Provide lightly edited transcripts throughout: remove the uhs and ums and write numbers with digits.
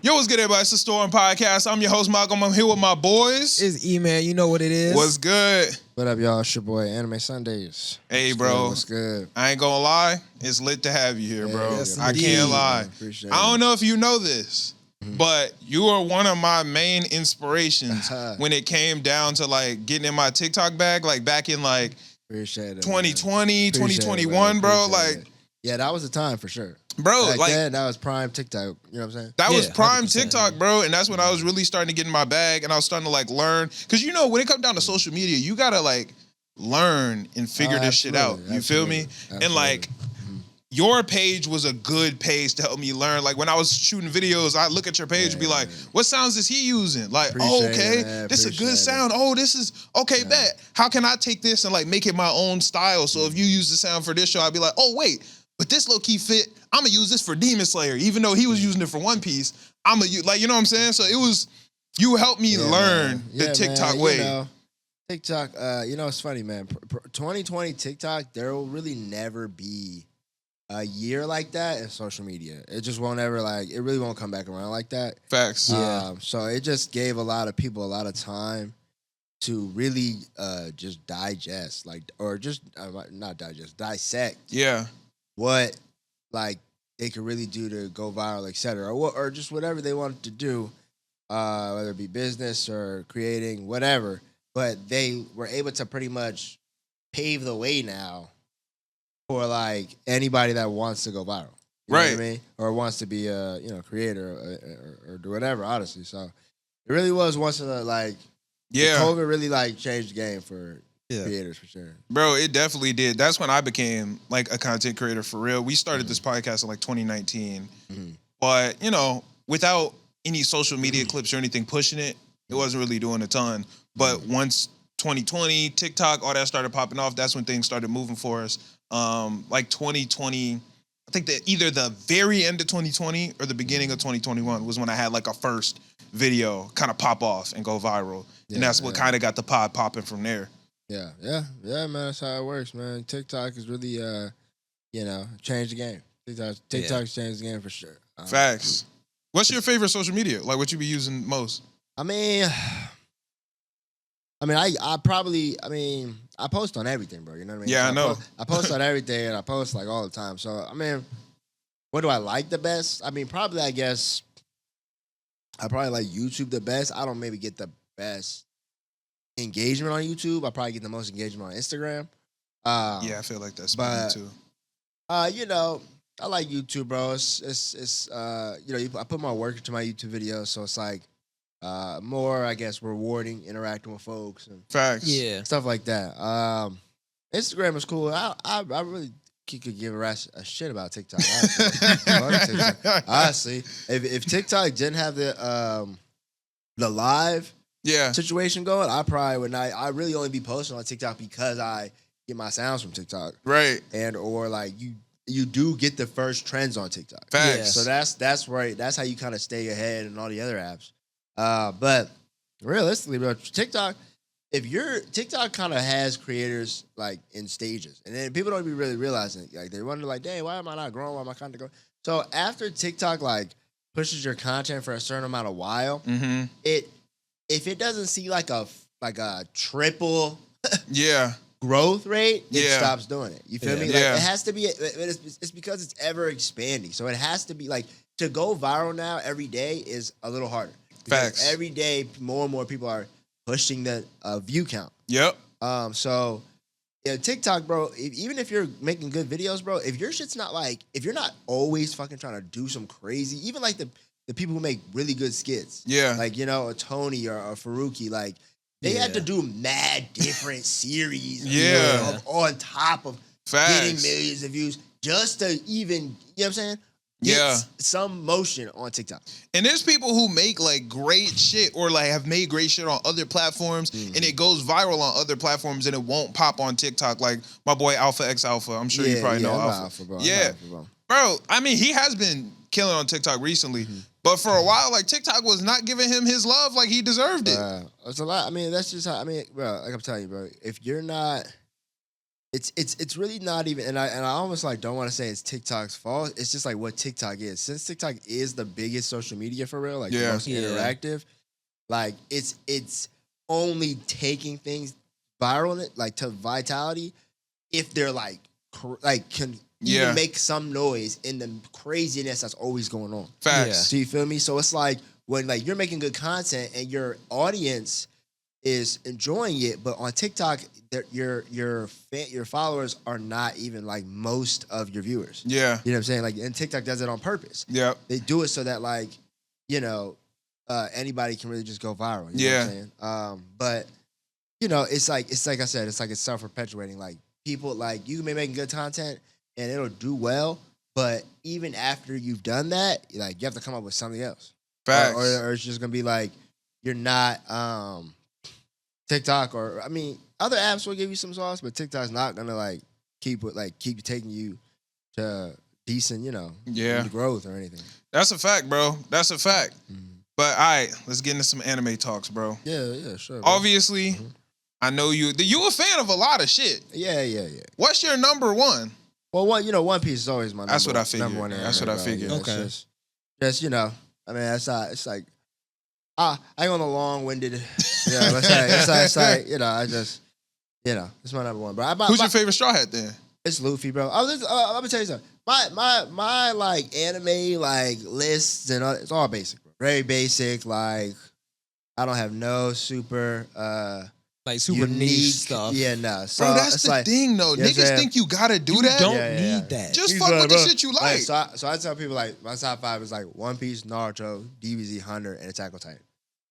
Yo, what's good, everybody? It's the Storm Podcast. I'm your host, Malcolm. I'm here with my boys. It's E-Man. You know what it is. What's good? What up, y'all? It's your boy, Anime Sundays. Hey, bro. What's good? I ain't gonna lie. It's lit to have you here, bro. Yes, I indeed. can't lie. Appreciate I don't know if you know this, but you are one of my main inspirations when it came down to, like, getting in my TikTok bag, like, back in, like, Appreciate it, 2020, man. 2021, bro. Appreciate Like, it. Yeah, that was the time for sure. bro, Back like, then, that was prime TikTok. You know what I'm saying? that was Yeah, prime 100%. TikTok, bro. And that's when I was really starting to get in my bag and I was starting to, like, learn. Because, you know, when it comes down to social media, you got to, like, learn and figure this shit out. You feel me? And, like, your page was a good page to help me learn. Like, when I was shooting videos, I look at your page and be like, what sounds is he using? Like, oh, okay, this is a good sound. Oh, this is, okay, bet. How can I take this and, like, make it my own style? So if you use the sound for this show, I'd be like, oh, wait, but this low-key fit. I'm going to use this for Demon Slayer. Even though he was using it for One Piece, I'm going to use, like, you know what I'm saying? So it was, you helped me learn the TikTok way. You know, TikTok, you know, it's funny, man. 2020 TikTok, there will really never be a year like that in social media. It just won't ever, like, it really won't come back around like that. Facts. So it just gave a lot of people a lot of time to really just digest, like, or just, not digest, dissect Yeah. what, like, they could really do to go viral, etc., or just whatever they wanted to do, whether it be business or creating, whatever. But they were able to pretty much pave the way now for, like, anybody that wants to go viral. You know what I mean? Or wants to be a, you know, creator or do whatever, honestly. So it really was once in a, like, COVID really, like, changed the game for creators, for sure. Bro, it definitely did. That's when I became, like, a content creator for real. We started this podcast in, like, 2019. But, you know, without any social media clips or anything pushing it, it wasn't really doing a ton. But once 2020, TikTok, all that started popping off, that's when things started moving for us. Like 2020, I think that either the very end of 2020 or the beginning of 2021 was when I had, like, a first video kind of pop off and go viral. And that's what kind of got the pod popping from there. Yeah, man. That's how it works, man. TikTok is really, you know, changed the game. TikTok's changed the game for sure. Facts. What's your favorite social media? Like, what you be using most? I mean, I probably, I post on everything, bro. You know what I mean? Yeah, so I know. I post on everything, and I post, like, all the time. So, I mean, what do I like the best? I mean, probably, I guess, I probably like YouTube the best. I don't maybe get the best engagement on YouTube. I probably get the most engagement on Instagram. Yeah, I feel like that's me too. You know, I like YouTube, bro. It's you know, I put my work into my YouTube videos, so it's like more, I guess, rewarding, interacting with folks and stuff like that. Instagram is cool. I really could give a shit about TikTok. Honestly, if TikTok didn't have the live situation going, I probably would not. I really only be posting on TikTok because I get my sounds from TikTok, right? And or, like, you do get the first trends on TikTok. Facts. So that's right. That's how you kind of stay ahead in all the other apps. But realistically, bro, TikTok kind of has creators, like, in stages, and then people don't be really realizing it. Like, they wonder, like, dang, why am I not growing? Why am I content growing? So after TikTok, like, pushes your content for a certain amount of while, if it doesn't see like a triple growth rate, it stops doing it. You feel me? Like, it has to be. It's because it's ever expanding. So it has to be, like, to go viral now every day is a little harder. Facts. Every day, more and more people are pushing the view count. Yep. So yeah, TikTok, bro. Even if you're making good videos, bro, if your shit's not, like, if you're not always fucking trying to do some crazy, even like the people who make really good skits, like, you know, a Tony or a Faruqi, like, they had to do mad different series, on top of getting millions of views just to even, you know what I'm saying? Get some motion on TikTok. And there's people who make, like, great shit or, like, have made great shit on other platforms and it goes viral on other platforms and it won't pop on TikTok. Like my boy Alpha X Alpha. I'm sure you probably know Alpha. Bro. Bro, I mean, he has been killing on TikTok recently. But for a while, like, TikTok was not giving him his love like he deserved it. It's a lot. I mean, that's just how, bro, like I'm telling you, bro, if you're not it's really not even, and I almost like don't want to say it's TikTok's fault. It's just like what TikTok is. Since TikTok is the biggest social media for real, like the most interactive, like it's only taking things viral, like to vitality, if they're like can even make some noise in the craziness that's always going on. Facts. So you feel me? So it's like when like you're making good content and your audience is enjoying it, but on TikTok, your followers are not even like most of your viewers. Yeah, you know what I'm saying? Like, and TikTok does it on purpose. Yeah, they do it so that like, anybody can really just go viral. You know what I'm saying? But it's like I said, it's like it's self-perpetuating. Like people, like you can be making good content and it'll do well, but even after you've done that, like you have to come up with something else. Facts. Or it's just gonna be like you're not TikTok, or I mean, other apps will give you some sauce, but TikTok's not gonna like keep taking you to decent, growth or anything. That's a fact, bro. That's a fact. Mm-hmm. But all right, let's get into some anime talks, bro. Yeah, sure. Bro. Obviously, I know you a fan of a lot of shit. Yeah. What's your number one? Well, One Piece is always my number. That's what I figured. Number one. That's what I figured. Okay. Just I mean, it's like I ain't on a long-winded. Let's say it's like I just it's my number one, bro. Who's your favorite Straw Hat then? It's Luffy, bro. Let me tell you something. My like anime like lists and it's all basic, bro. Very basic. Like I don't have no super like super unique niche stuff. Yeah, no. So bro, that's the thing though. Niggas think you gotta do that. Don't need that. Just fuck with the shit you like. So I tell people like my top 5 is like One Piece, Naruto, DBZ, Hunter, and Attack on Titan.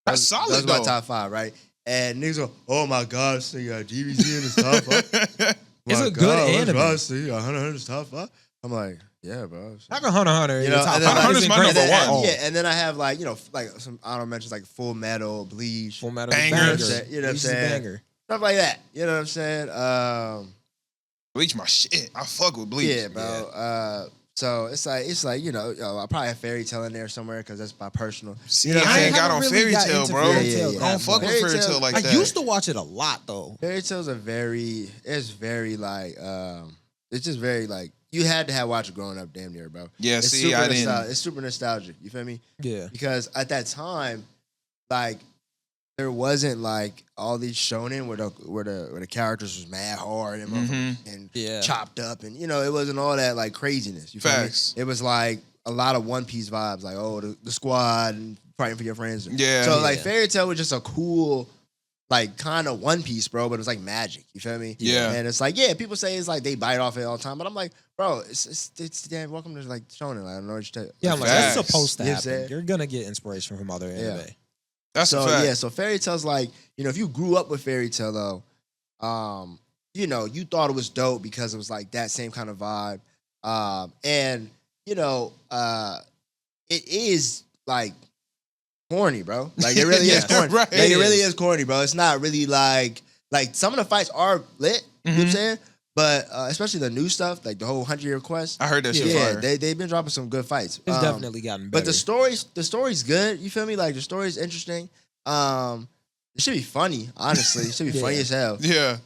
That's solid. Those are my top 5, right? And niggas go, oh my god, so you got DBZ in his top 5. It's a good anime. So you got Hunter in his top 5. I'm like, yeah, bro. How can Hunter in the top 5? Hunter's my number one. Yeah, and then I have like like some honorable mentions like Full Metal, Bleach, Full Metal, Bangers. You know what I'm saying? Banger. Stuff like that. You know what I'm saying? Bleach my shit. I fuck with Bleach. Yeah, bro. Yeah. So it's like I probably have Fairy Tale in there somewhere because that's my personal. See, I ain't got on Fairy Tale, bro. I don't fuck with Fairy Tale like that. I used to watch it a lot though. Fairy Tale's it's very like it's just very like you had to have watched it growing up damn near, bro. Yeah, I didn't. It's super nostalgic. You feel me? Yeah. Because at that time, like there wasn't like all these shonen where the characters was mad hard and chopped up and it wasn't all that like craziness. You feel me? It was like a lot of One Piece vibes, like the squad and fighting for your friends. So like Fairy Tale was just a cool like kind of One Piece, bro, but it was like magic. You feel me? Yeah. And it's like people say it's like they bite off it all the time, but I'm like, bro, it's damn welcome to like shonen. Like, I don't know what you're Yeah, I'm like that's supposed to You know happen. You're gonna get inspiration from other anime. Yeah. That's a fact. So Fairy Tale's like, if you grew up with Fairy Tale though, you thought it was dope because it was like that same kind of vibe. And it is like corny, bro. Like it really is corny. Right. Like it really is corny, bro. It's not really like some of the fights are lit, you know what I'm saying? But especially the new stuff, like the whole 100-Year Quest. I heard that shit fire. They've been dropping some good fights. It's definitely gotten better. But the story's good. You feel me? Like the story's interesting. It should be funny, honestly. It should be funny as hell. Yeah.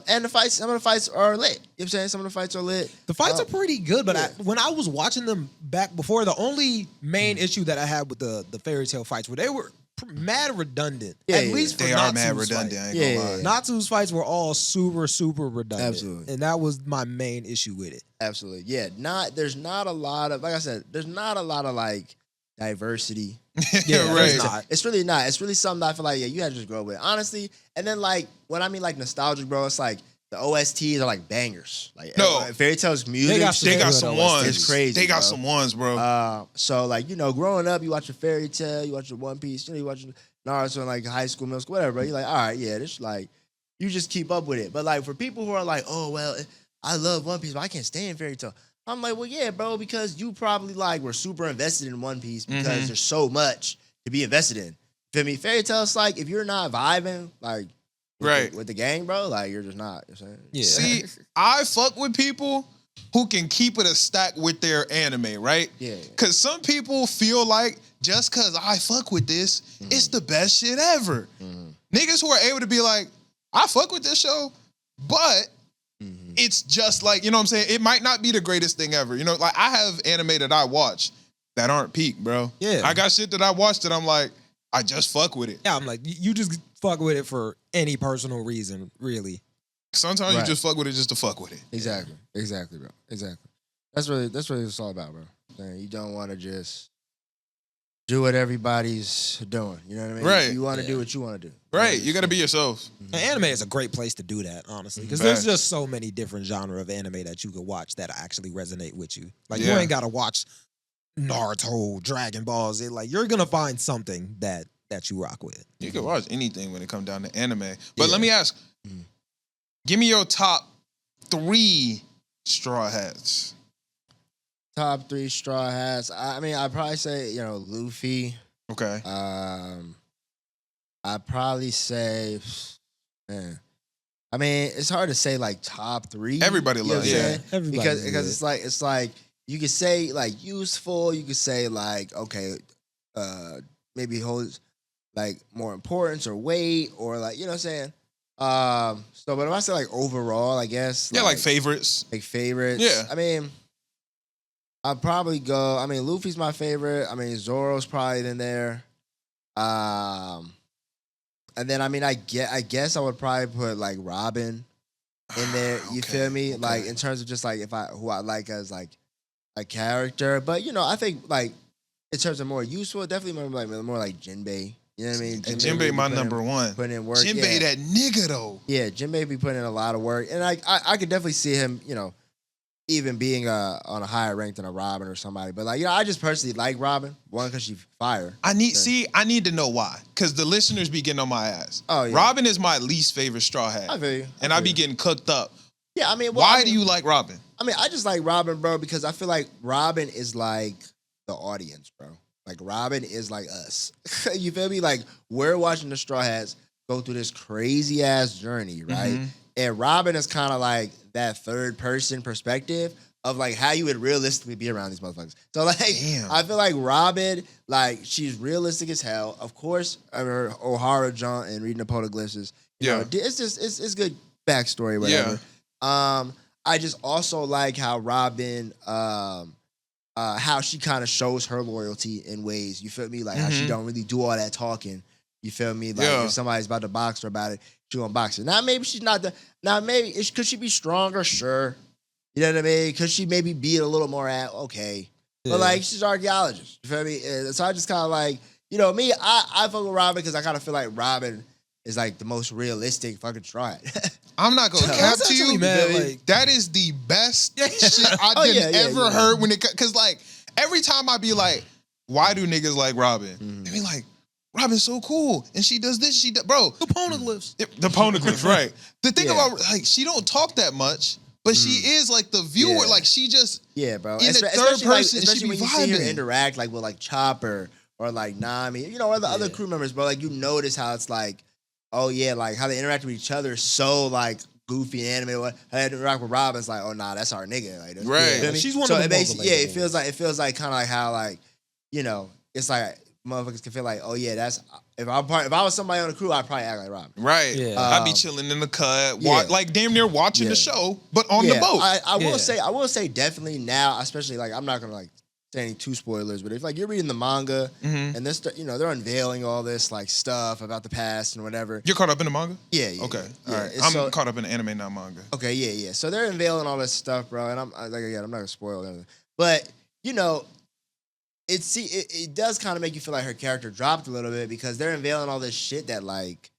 And some of the fights are lit. You know what I'm saying? Some of the fights are lit. The fights are pretty good, but when I was watching them back before, the only main issue that I had with the Fairy Tale fights were they were mad redundant. At least for they Natsu's are mad redundant. Fight. I ain't gonna lie. Natsu's fights were all super, super redundant. Absolutely. And that was my main issue with it. Absolutely. Yeah. There's not a lot of, like I said, there's not a lot of like diversity. Yeah, right. It's really not. It's really something that I feel like, you had to just grow with. Honestly. And then like, when I mean like nostalgic, bro, it's like the OSTs are like bangers. Like Fairy Tale's music. They got some ones. It's crazy. They got some ones, bro. So like, growing up, you watch a Fairy Tale, you watch a One Piece, you watch Naruto in like high school, middle school, whatever, bro. You're like, all right, yeah, this like, you just keep up with it. But like for people who are like, oh, well, I love One Piece, but I can't stay in Fairy Tale. I'm like, well, yeah, bro, because you probably like were super invested in One Piece because there's so much to be invested in. Feel me? Fairy Tale's like, if you're not vibing, like, with the gang, bro, like, you're just not. You know what I'm saying? Yeah. See, I fuck with people who can keep it a stack with their anime, right? Yeah. Because some people feel like just because I fuck with this, it's the best shit ever. Niggas who are able to be like, I fuck with this show, but it's just like, you know what I'm saying? It might not be the greatest thing ever. You know, like I have anime that I watch that aren't peak, bro. Yeah. I got shit that I watched that I'm like, I just fuck with it. Yeah, I'm like, you just fuck with it for any personal reason, really. Sometimes you just fuck with it just to fuck with it. Exactly, bro. Exactly. That's what it's all about, bro. Man, you don't want to just do what everybody's doing. You know what I mean? Right. You want to do what you want to do. Right. You got to be yourself. And anime is a great place to do that, honestly, because there's just so many different genre of anime that you could watch that actually resonate with you. Like you ain't got to watch Naruto, Dragon Balls. Like you're gonna find something that you rock with. You can watch anything when it comes down to anime. But let me ask, give me your top 3 Straw Hats. Top 3 Straw Hats. I mean, I'd probably say, Luffy. Okay. I'd probably say, man. I mean, it's hard to say like top 3. Everybody loves it. Because it's like you could say like useful, you could say like, okay, maybe holds like more importance or weight or like, you know what I'm saying? But if I say like overall, I guess. Yeah, like favorites. Like favorites. Yeah. I mean, I'd probably go, Luffy's my favorite. Zoro's probably in there. And then, I guess I would probably put like Robin in there. You feel me? Okay. Like in terms of just like who I like as like a character. But I think like in terms of more useful, definitely more like Jinbei. You know what I mean? Jinbei my number 1. Putting in work. Jinbei that nigga though. Yeah, Jinbei be putting in a lot of work, and I could definitely see him, even being on a higher rank than a Robin or somebody. But like, I just personally like Robin. One, because she's fire. I need to know why. Because the listeners be getting on my ass. Oh, yeah. Robin is my least favorite Straw Hat. I feel you. And I be getting cooked up. Yeah, why do you like Robin? I just like Robin, bro, because I feel like Robin is like the audience, bro. Like Robin is like us. You feel me? Like we're watching the Straw Hats go through this crazy ass journey, right? Mm-hmm. And Robin is kind of like that third person perspective of like how you would realistically be around these motherfuckers. So like, I feel like Robin, like she's realistic as hell. Of course, her O'Hara John and reading the poneglyphs is, you know, it's just it's good backstory, whatever. Yeah. I just also like how Robin, how she kind of shows her loyalty in ways. You feel me? Like how she don't really do all that talking. You feel me? Like if somebody's about to box her about it, she gonna box it. Now maybe she's not the. Now maybe could she be stronger? Sure. You know what I mean? Could she maybe beat a little more at? Okay. Yeah. But like she's an archaeologist. You feel me? So I just kind of like, me. I fuck with Robin because I kind of feel like Robin is like the most realistic fucking Straw Hat. I'm not gonna cap to you, man. Like, that is the best shit I ever heard when it. Cause like every time I be like, why do niggas like Robin? They be like, Robin's so cool, and she does this. Bro, the poneglyphs. The poneglyphs, right? The thing about like she don't talk that much, but she is like the viewer. Yeah. Like she just bro. In the third person, especially she be when you see her interact like with like Chopper or like Nami, or the other crew members, bro. Like you notice how it's like, oh yeah, like how they interact with each other. So like goofy and animated. How they interact with Robin, it's like, oh nah, that's our nigga. Like, right? You know she's one so of the most. It feels like kind of like how like, it's like. Motherfuckers can feel like, oh yeah, that's if I was somebody on the crew, I'd probably act like Robin. Right. Yeah. I'd be chilling in the cut, like damn near watching the show, but on the boat. I will say definitely now, especially like I'm not gonna like say any too spoilers, but if like you're reading the manga and this, they're unveiling all this like stuff about the past and whatever. You're caught up in the manga? Yeah. Okay. All right. I'm caught up in the anime, not manga. Okay. Yeah. So they're unveiling all this stuff, bro, and I'm not gonna spoil anything, but it does kind of make you feel like her character dropped a little bit because they're unveiling all this shit that like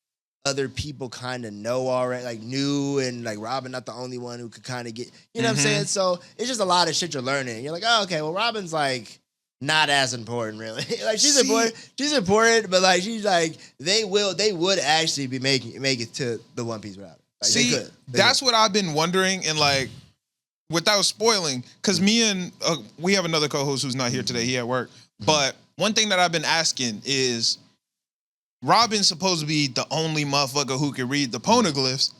other people kind of know already, like knew, and like Robin not the only one who could kind of get, what I'm saying? So it's just a lot of shit you're learning. You're like, oh, okay, well Robin's like not as important really. Like she's important, but like she's like they would actually be make it to the One Piece route. Like, see, that's what I've been wondering, and like. Without spoiling, because me and we have another co-host who's not here today. He at work. But one thing that I've been asking is, Robin's supposed to be the only motherfucker who can read the poneglyphs.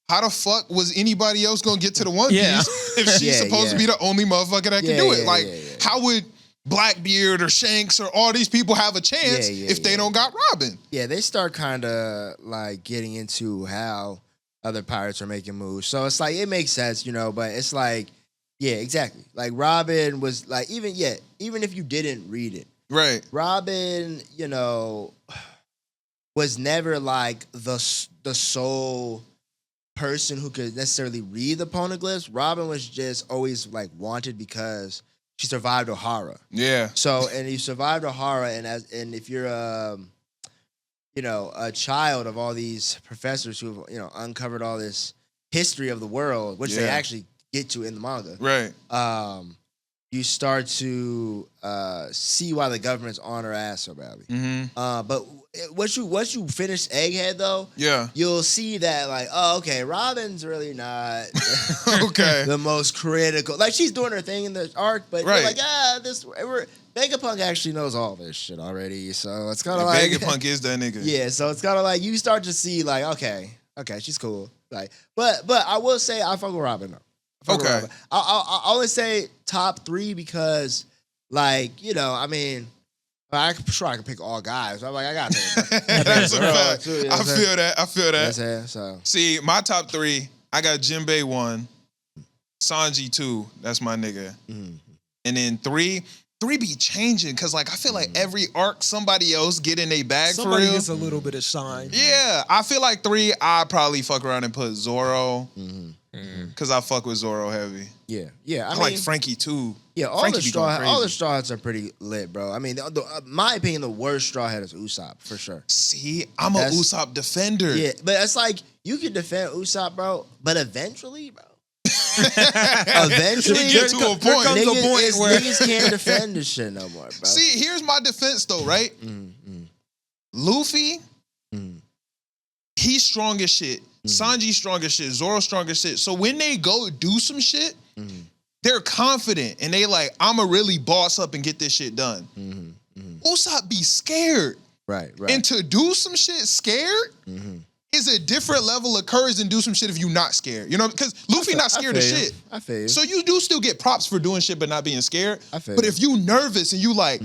How the fuck was anybody else gonna get to the One Piece if she's supposed to be the only motherfucker that can do it? How would Blackbeard or Shanks or all these people have a chance if they don't got Robin? Yeah, they start kind of like getting into how other pirates are making moves. So it's like it makes sense, but it's like, yeah, exactly. Like Robin was like even if you didn't read it, Right. Robin, was never like the sole person who could necessarily read the poneglyphs. Robin was just always like wanted because she survived Ohara. Yeah. So, and you survived Ohara, and if you're a child of all these professors who've uncovered all this history of the world, which they actually get to in the manga, right? You start to see why the government's on her ass so badly. Mm-hmm. But once you finish Egghead, though, you'll see that like, oh, okay, Robin's really not the most critical. Like she's doing her thing in the arc, but you're like, Vegapunk actually knows all this shit already. So it's kind of like Vegapunk is that nigga. Yeah, so it's kind of like you start to see like, okay, she's cool. Like, but I will say I fuck with Robin though. Okay. I always say top 3 because, like, I'm sure I can pick all guys. I'm like, I got to. That's a fact. I feel that. So see, my top 3, I got Jinbei 1, Sanji 2. That's my nigga. Mm-hmm. And then 3 be changing because, like, I feel like every arc somebody else get in their bag somebody for real. Gets a little bit of shine. Yeah, I feel like 3, I probably fuck around and put Zoro. Cause I fuck with Zoro heavy. Yeah. I like Frankie too. Yeah, all Frankie the Straw Hats are pretty lit, bro. I mean, my opinion, the worst Straw Hat is Usopp for sure. See, I'm a Usopp defender. Yeah, but it's like you can defend Usopp, bro, but eventually, bro. Eventually, you get to a point. Niggas can't defend this shit no more, bro. See, here's my defense though, right? Luffy, he's strong as shit. Sanji's strong as shit. Zoro's strong as shit. So when they go do some shit, they're confident and they like, I'ma really boss up and get this shit done. Usopp be scared. Right. And to do some shit scared is a different level of courage than do some shit if you're not scared. You know, because Luffy not scared of shit. I feel you. So you do still get props for doing shit but not being scared. But if you nervous and you like,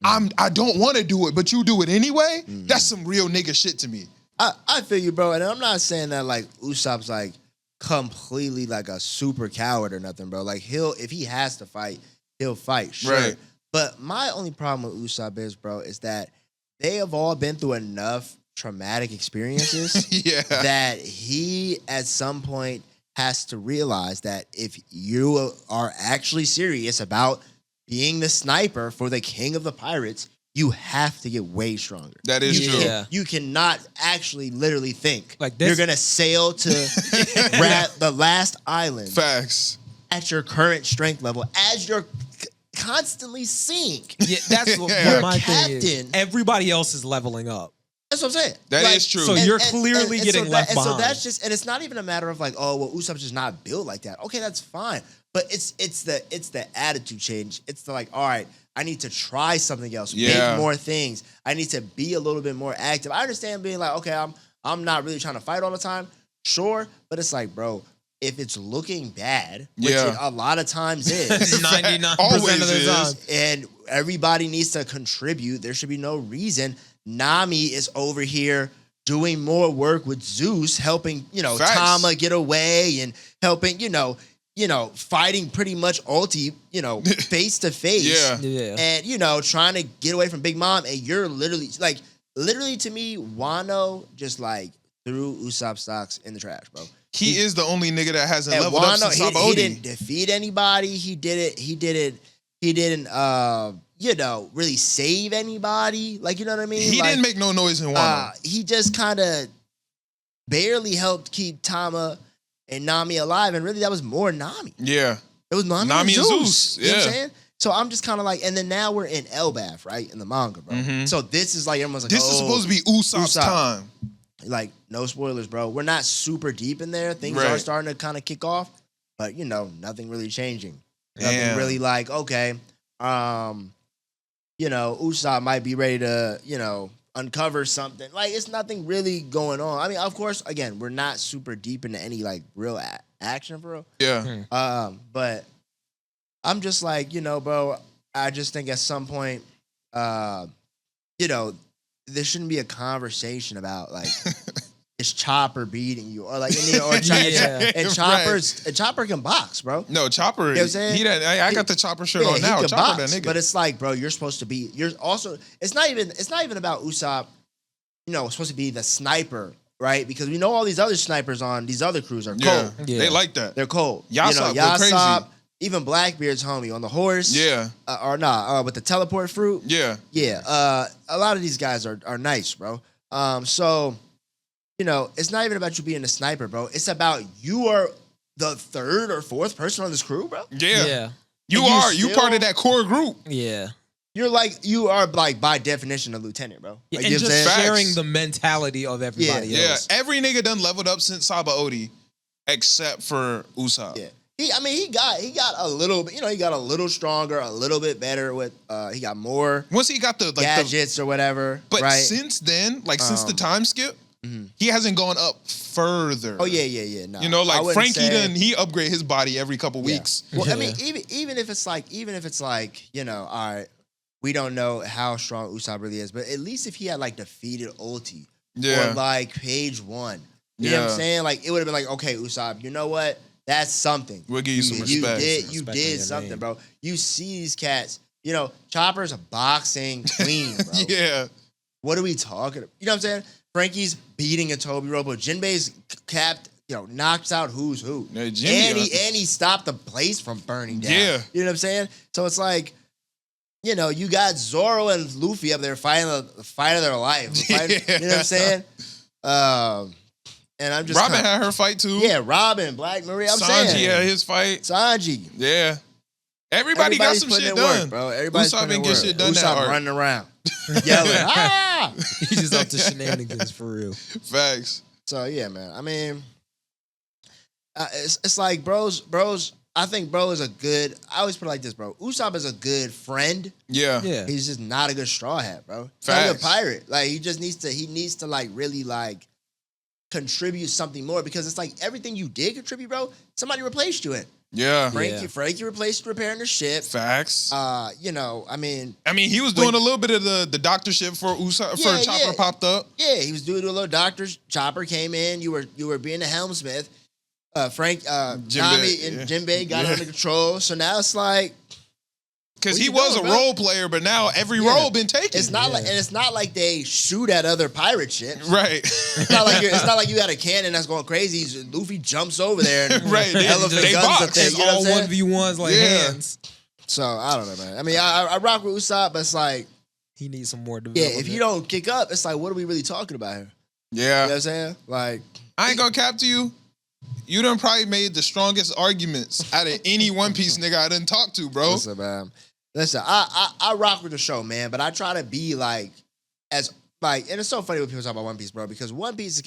I don't want to do it, but you do it anyway, that's some real nigga shit to me. I feel you, bro. And I'm not saying that like Usopp's like completely like a super coward or nothing, bro. Like if he has to fight, he'll fight, sure. Right. But my only problem with Usopp is, bro, is that they have all been through enough traumatic experiences that he at some point has to realize that if you are actually serious about being the sniper for the king of the pirates, you have to get way stronger. That is true. You cannot actually literally think like this. You're going to sail to the last island. Facts. At your current strength level as you're constantly sink. Yeah, that's what my thing is. Everybody else is leveling up. That's what I'm saying. That is true. So you're clearly getting left behind. So that's just, and it's not even a matter of like, oh, well, Usopp's just not built like that. Okay, that's fine. But it's the attitude change. It's the like, all right, I need to try something else, make more things. I need to be a little bit more active. I understand being like, okay, I'm not really trying to fight all the time. Sure, but it's like, bro, if it's looking bad, which it a lot of times is, 99% of the time, and everybody needs to contribute, there should be no reason. Nami is over here doing more work with Zeus, helping, Tama get away and helping, fighting pretty much ulti, face to face. And, trying to get away from Big Mom. And you're literally to me, Wano just like threw Usopp stocks in the trash, bro. He is the only nigga that hasn't leveled up since Sabaody. He didn't defeat anybody. He didn't really save anybody. Like, you know what I mean? He didn't make no noise in Wano. He just kind of barely helped keep Tama and Nami alive, and really that was more Nami. Yeah. It was Nami and Zeus. Yeah. You know what I'm saying? So I'm just kind of like, and then now we're in Elbaf, right? In the manga, bro. So this is like, everyone's like, this is supposed to be Usopp's time. Like, no spoilers, bro. We're not super deep in there. Things are starting to kind of kick off, but nothing really changing. Nothing really like, okay, Usopp might be ready to, uncover something. Like, it's nothing really going on. I mean, of course, again, we're not super deep into any like real action for real. Yeah. But I'm just like, bro, I just think at some point, there shouldn't be a conversation about like is Chopper beating you, or like and Chopper can box, bro. No, Chopper. You know what I'm saying? I got the Chopper shirt on now. He can Chopper, box, that nigga. but it's like, bro, you're supposed to be. You're also. It's not even about Ussop. You know, supposed to be the sniper, right? Because we know all these other snipers on these other crews are cold. Yeah. They like that. They're cold. Ussop go crazy. Even Blackbeard's homie on the horse. Yeah. With the teleport fruit. Yeah. Yeah. A lot of these guys are nice, bro. So, you know, it's not even about you being a sniper, bro. It's about you are the third or fourth person on this crew, bro. Yeah. You part of that core group. Yeah. You are by definition a lieutenant, bro. Yeah, Like, and you know what I'm just saying? sharing the mentality of everybody else. Yeah. Every nigga done leveled up since Sabaody, except for Ussop. Yeah. He got a little bit, you know, he got a little stronger, a little bit better with he got more Once he got the gadgets or whatever. But right? since then, since the time skip, he hasn't gone up further. Oh yeah. No. You know, like Frankie he upgrade his body every couple Yeah. weeks. Well, I mean, even if it's like, you know, all right, we don't know how strong Ussop really is, but at least if he had like defeated Ulti or like page 1, you know what I'm saying? Like it would have been like, okay, Ussop, you know what? That's something. We'll give you some respect. You did something, bro. You see these cats. You know, Chopper's a boxing queen, bro. Yeah. What are we talking about? You know what I'm saying? Frankie's beating a Toby Robo. Jinbei's capped, you know, knocks out who's who. Yeah, and he stopped the place from burning down. Yeah. You know what I'm saying? So it's like, you know, you got Zoro and Luffy up there fighting the fight of their life. You know what I'm saying? And I'm just Robin had her fight too. Yeah, Robin, Black Maria. I'm Sanji saying. had his fight. Sanji. Yeah. Everybody's got some shit done. Work, bro. Everybody's Ussop didn't get shit done. Ussop running around, yelling, ah! He's just up to shenanigans for real. Facts. So yeah, man. I mean, it's like bros. I think bro is a good. I always put it like this, bro. Ussop is a good friend. Yeah. He's just not a good straw hat, bro. He's Facts. not a good pirate. Like he just needs to. He needs to like really like contribute something more because it's like everything you did contribute, bro. Somebody replaced you in. Yeah. Frankie replaced repairing the ship. Facts. You know, I mean, he was doing a little bit of the doctor shit for Ussop for Chopper popped up. Yeah, he was doing a little doctor. Chopper came in. You were being a helmsmith. Nami and Jinbei got under control. So now it's like because he was a role player, but now every role been taken. It's not like they shoot at other pirate ships. Right. It's not like you got a cannon that's going crazy. Luffy jumps over there and right. They guns box. up there. It's you know all 1v1s like hands. So I don't know, man. I mean, I rock with Ussop, but it's like he needs some more development. Yeah, if you don't kick up, it's like what are we really talking about here? Yeah. You know what I'm saying? Like I ain't gonna cap to you. You done probably made the strongest arguments out of any One Piece nigga I done talked to, bro. Listen, man. Listen, I rock with the show, man, but I try to be like, and it's so funny when people talk about One Piece, bro, because One Piece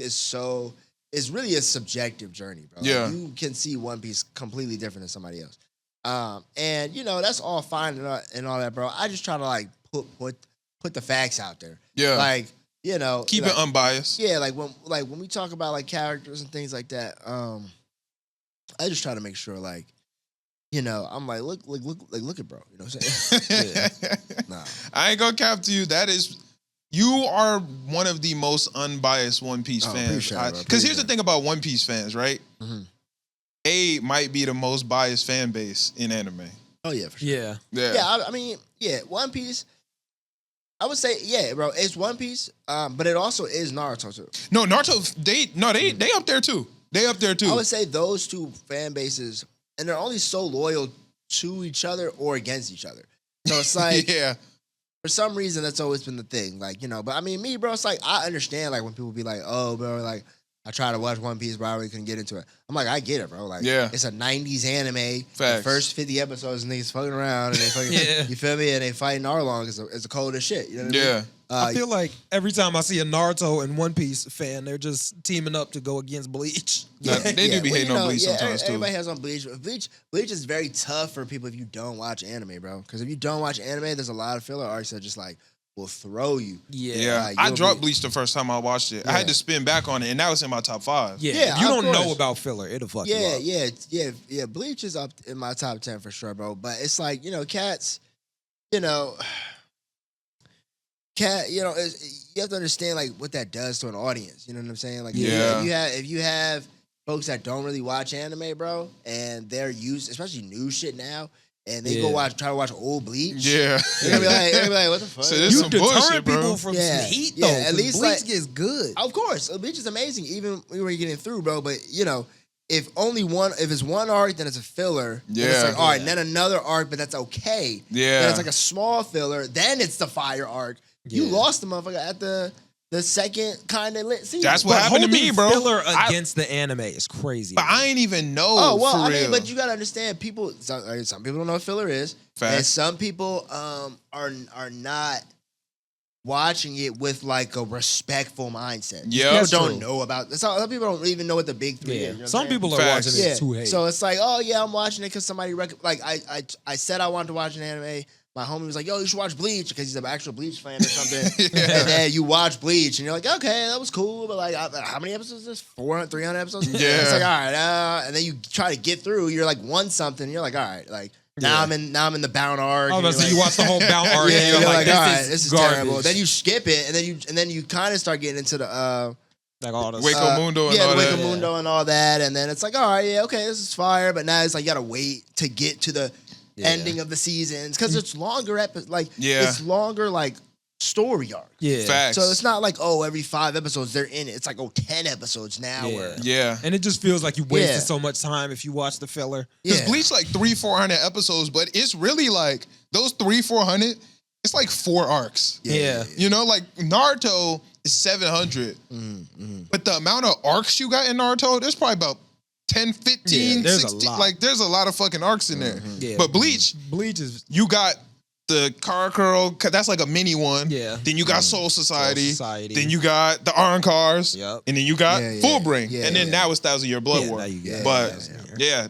is really a subjective journey, bro. Yeah. Like, you can see One Piece completely different than somebody else. And you know, that's all fine and all that, bro. I just try to like put the facts out there. Yeah. Like, you know, keep it unbiased. Yeah, like when we talk about like characters and things like that, I just try to make sure like, you know, I'm like, look at bro. You know what I'm saying? Yeah. Nah. I ain't gonna cap to you. You are one of the most unbiased One Piece fans. Because here's the thing about One Piece fans, right? Mm-hmm. They might be the most biased fan base in anime. Oh yeah, for sure. Yeah. I mean, One Piece. I would say, yeah, bro, it's One Piece, but it also is Naruto too. No, Naruto, they up there too. They up there too. I would say those two fan bases, and they're only so loyal to each other or against each other. So it's like, yeah. For some reason, that's always been the thing. Like, you know, but I mean, me, bro, it's like, I understand, like, when people be like, oh, bro, like, I tried to watch One Piece, but I really couldn't get into it. I'm like, I get it, bro. Like, it's a 90s anime. Facts. The first 50 episodes, niggas fucking around, and they fucking, you feel me? And they fighting Arlong. It's the coldest shit. You know what I mean? I feel like every time I see a Naruto and One Piece fan, they're just teaming up to go against Bleach. They do be hating on Bleach sometimes too. Everybody has on Bleach. Bleach is very tough for people if you don't watch anime, bro. Because if you don't watch anime, there's a lot of filler arcs that just like will throw you. Yeah. I dropped Bleach the first time I watched it. I had to spin back on it, and now it's in my top 5. Yeah. If you don't know about filler, it'll fuck you up. Yeah. Bleach is up in my top 10 for sure, bro. But it's like, you know, cats cat, you know, you have to understand like what that does to an audience. You know what I'm saying? Like, if you have folks that don't really watch anime, bro, and they're used, especially new shit now, and they try to watch old Bleach. Yeah, they're gonna be like, what the fuck? So this some bullshit, bro. People from some heat though. At least Bleach gets good. Of course, Bleach is amazing, even when you're getting through, bro. But you know, if it's one arc, then it's a filler. Then it's like, all right, and then another arc, but that's okay. Yeah, then it's like a small filler. Then it's the fire arc. You lost the motherfucker at the second kind of lit season. That's what happened to me, bro. Filler against the anime is crazy. But I ain't even know. Oh well, for I real. mean, but you gotta understand, people. Some people don't know what filler is, and some people are not watching it with like a respectful mindset. Yeah, people don't know about. Some people don't even know what the big three is. You know some people are watching it to hate. So it's like, oh yeah, I'm watching it because somebody like I said I wanted to watch an anime. My homie was like, yo, you should watch Bleach because he's an actual Bleach fan or something. And then you watch Bleach and you're like, okay, that was cool. But like, how many episodes is this? 400, 300 episodes? Yeah. It's like, all right. And then you try to get through. You're like, one something. And you're like, all right. Like, now I'm in the Bound arc. Oh, so you watch the whole Bound arc. And you're like, all right, this is garbage. terrible. Then you skip it. And then you kind of start getting into the... like all this, Waco Mundo and all that. Waco Mundo and all that. And then it's like, all right, yeah, okay, this is fire. But now it's like, you got to wait to get to the... ending of the seasons because it's longer it's longer like story arc. Yeah. Facts. So it's not like, oh, every 5 episodes they're in it. It's like, 10 episodes now. Yeah. And it just feels like you wasted so much time if you watch the filler. Because Bleach like 300-400 episodes, but it's really like those 300-400. It's like 4 arcs. Yeah. You know, like Naruto is 700, but the amount of arcs you got in Naruto, there's probably about 10, 15, 16. Like, there's a lot of fucking arcs in there. Yeah, but Bleach is... You got the Karakuro, that's like a mini one. Yeah. Then you got Soul Society. Then you got the Iron Cars. Yep. And then you got Full Bring. And then now it's 1,000 Year Blood War. But,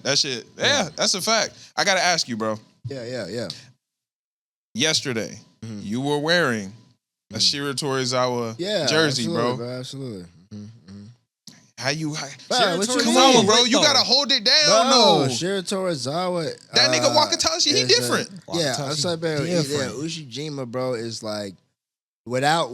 that shit. Yeah, that's a fact. I got to ask you, bro. Yeah. Yesterday, you were wearing a Shira Torizawa jersey, bro. Absolutely. Come on, bro. You gotta hold it down, no. Shira Torizawa. That nigga Wakatashi, he different. I'm sorry, bro. Ushijima, bro, is like without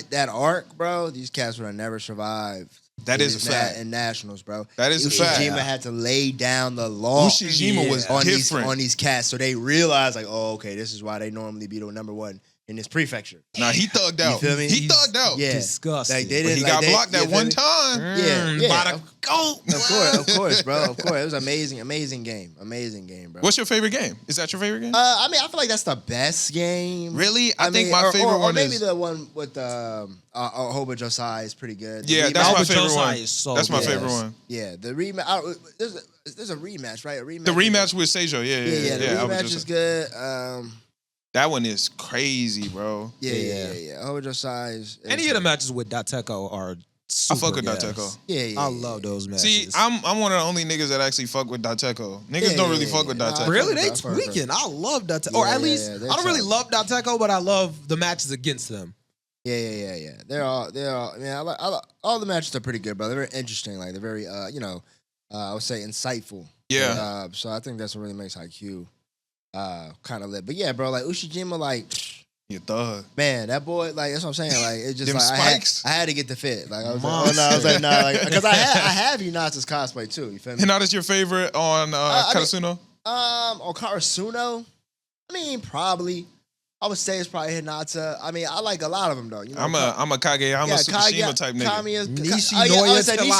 that arc, bro. These cats would have never survived. That is a fact. In nationals, bro. That is a fact. Ushijima had to lay down the law. Ushijima was different on these cats, so they realized like, oh, okay, this is why they normally be the number one in this prefecture. Nah, he thugged out. You feel me? He thugged out. Yeah. Disgusting. Like, they got blocked that one time. Of course, bro. Of course. It was amazing game, bro. What's your favorite game? Is that your favorite game? I mean, I feel like that's the best game. Really? I think my favorite one maybe is... the one with Hoba Josai is pretty good. Yeah, that's my favorite one. That's my favorite one. Yeah, the rematch. There's a rematch, right? The rematch with Seijo. Yeah. The rematch is good. That one is crazy, bro. Yeah. Hoba Josai is... Any of the matches with Dateko are super I fuck with gas. Dateko. Yeah. I love those matches. See, I'm one of the only niggas that actually fuck with Dateko. Niggas don't really fuck with Dateko. Really? They tweaking. I love Dateko. Or at least, I don't really love Dateko, but I love the matches against them. Yeah. They're all. I mean, I like all the matches are pretty good, bro. They're very interesting. Like they're very, I would say insightful. Yeah. So I think that's what really makes Haikyuu kind of lit. But yeah, bro, like Ushijima, like you thug. Man, that boy, like that's what I'm saying. Like it's just Them like spikes. I had to get the fit. Like I was like, nah, like because I have Hinata's cosplay too. You feel me? Hinata's your favorite on Karasuno? On Karasuno, I mean probably. I would say it's probably Hinata. I mean, I like a lot of them though. You know, I'm a Kageyama Tsukushima type nigga. Nishinoya is probably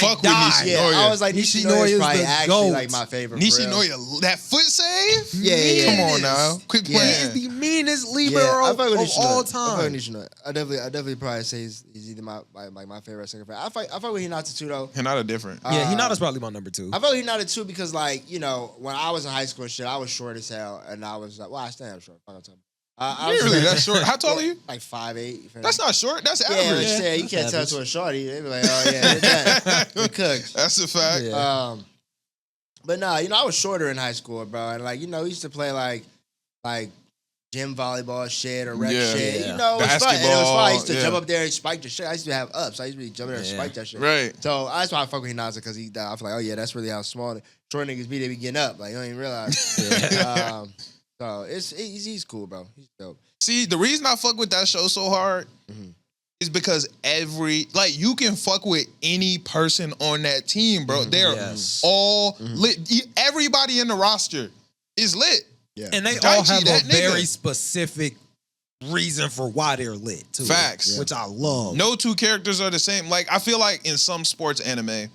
fuck with Nishinoya. Yeah, I was like Nishinoya is probably actually like my favorite. Nishinoya, that foot save? Yeah. Come on now, quit playing. He's the meanest libero of all time. I fuck with Nishinoya. I definitely probably say he's either my favorite second favorite. I fuck with Hinata too though. Hinata different. Yeah, Hinata's probably my number 2. I fuck with Hinata too because like when I was in high school and shit, I was short as hell and I was like, I stand up short. You're really that short? How tall are you? Like 5'8". That's not short. That's average. Yeah, you can't tell to a shorty. They be like, oh yeah, that. It cooks. That's a fact. Yeah. But nah, I was shorter in high school, bro, and like we used to play like gym volleyball shit or rec shit. Yeah. It was fun. And it was fun. I used to jump up there and spike the shit. I used to have ups. I used to be jumping there and spike that shit. Right. So that's why I fuck with Hinata because I feel like, oh yeah, that's really how small short niggas be. They be getting up. Like you don't even realize. So he's cool, bro. He's dope. See, the reason I fuck with that show so hard is because you can fuck with any person on that team, bro. They're all lit. Everybody in the roster is lit. Yeah. And they all have a very specific reason for why they're lit, too. Facts. Which I love. No two characters are the same. Like, I feel like in some sports anime,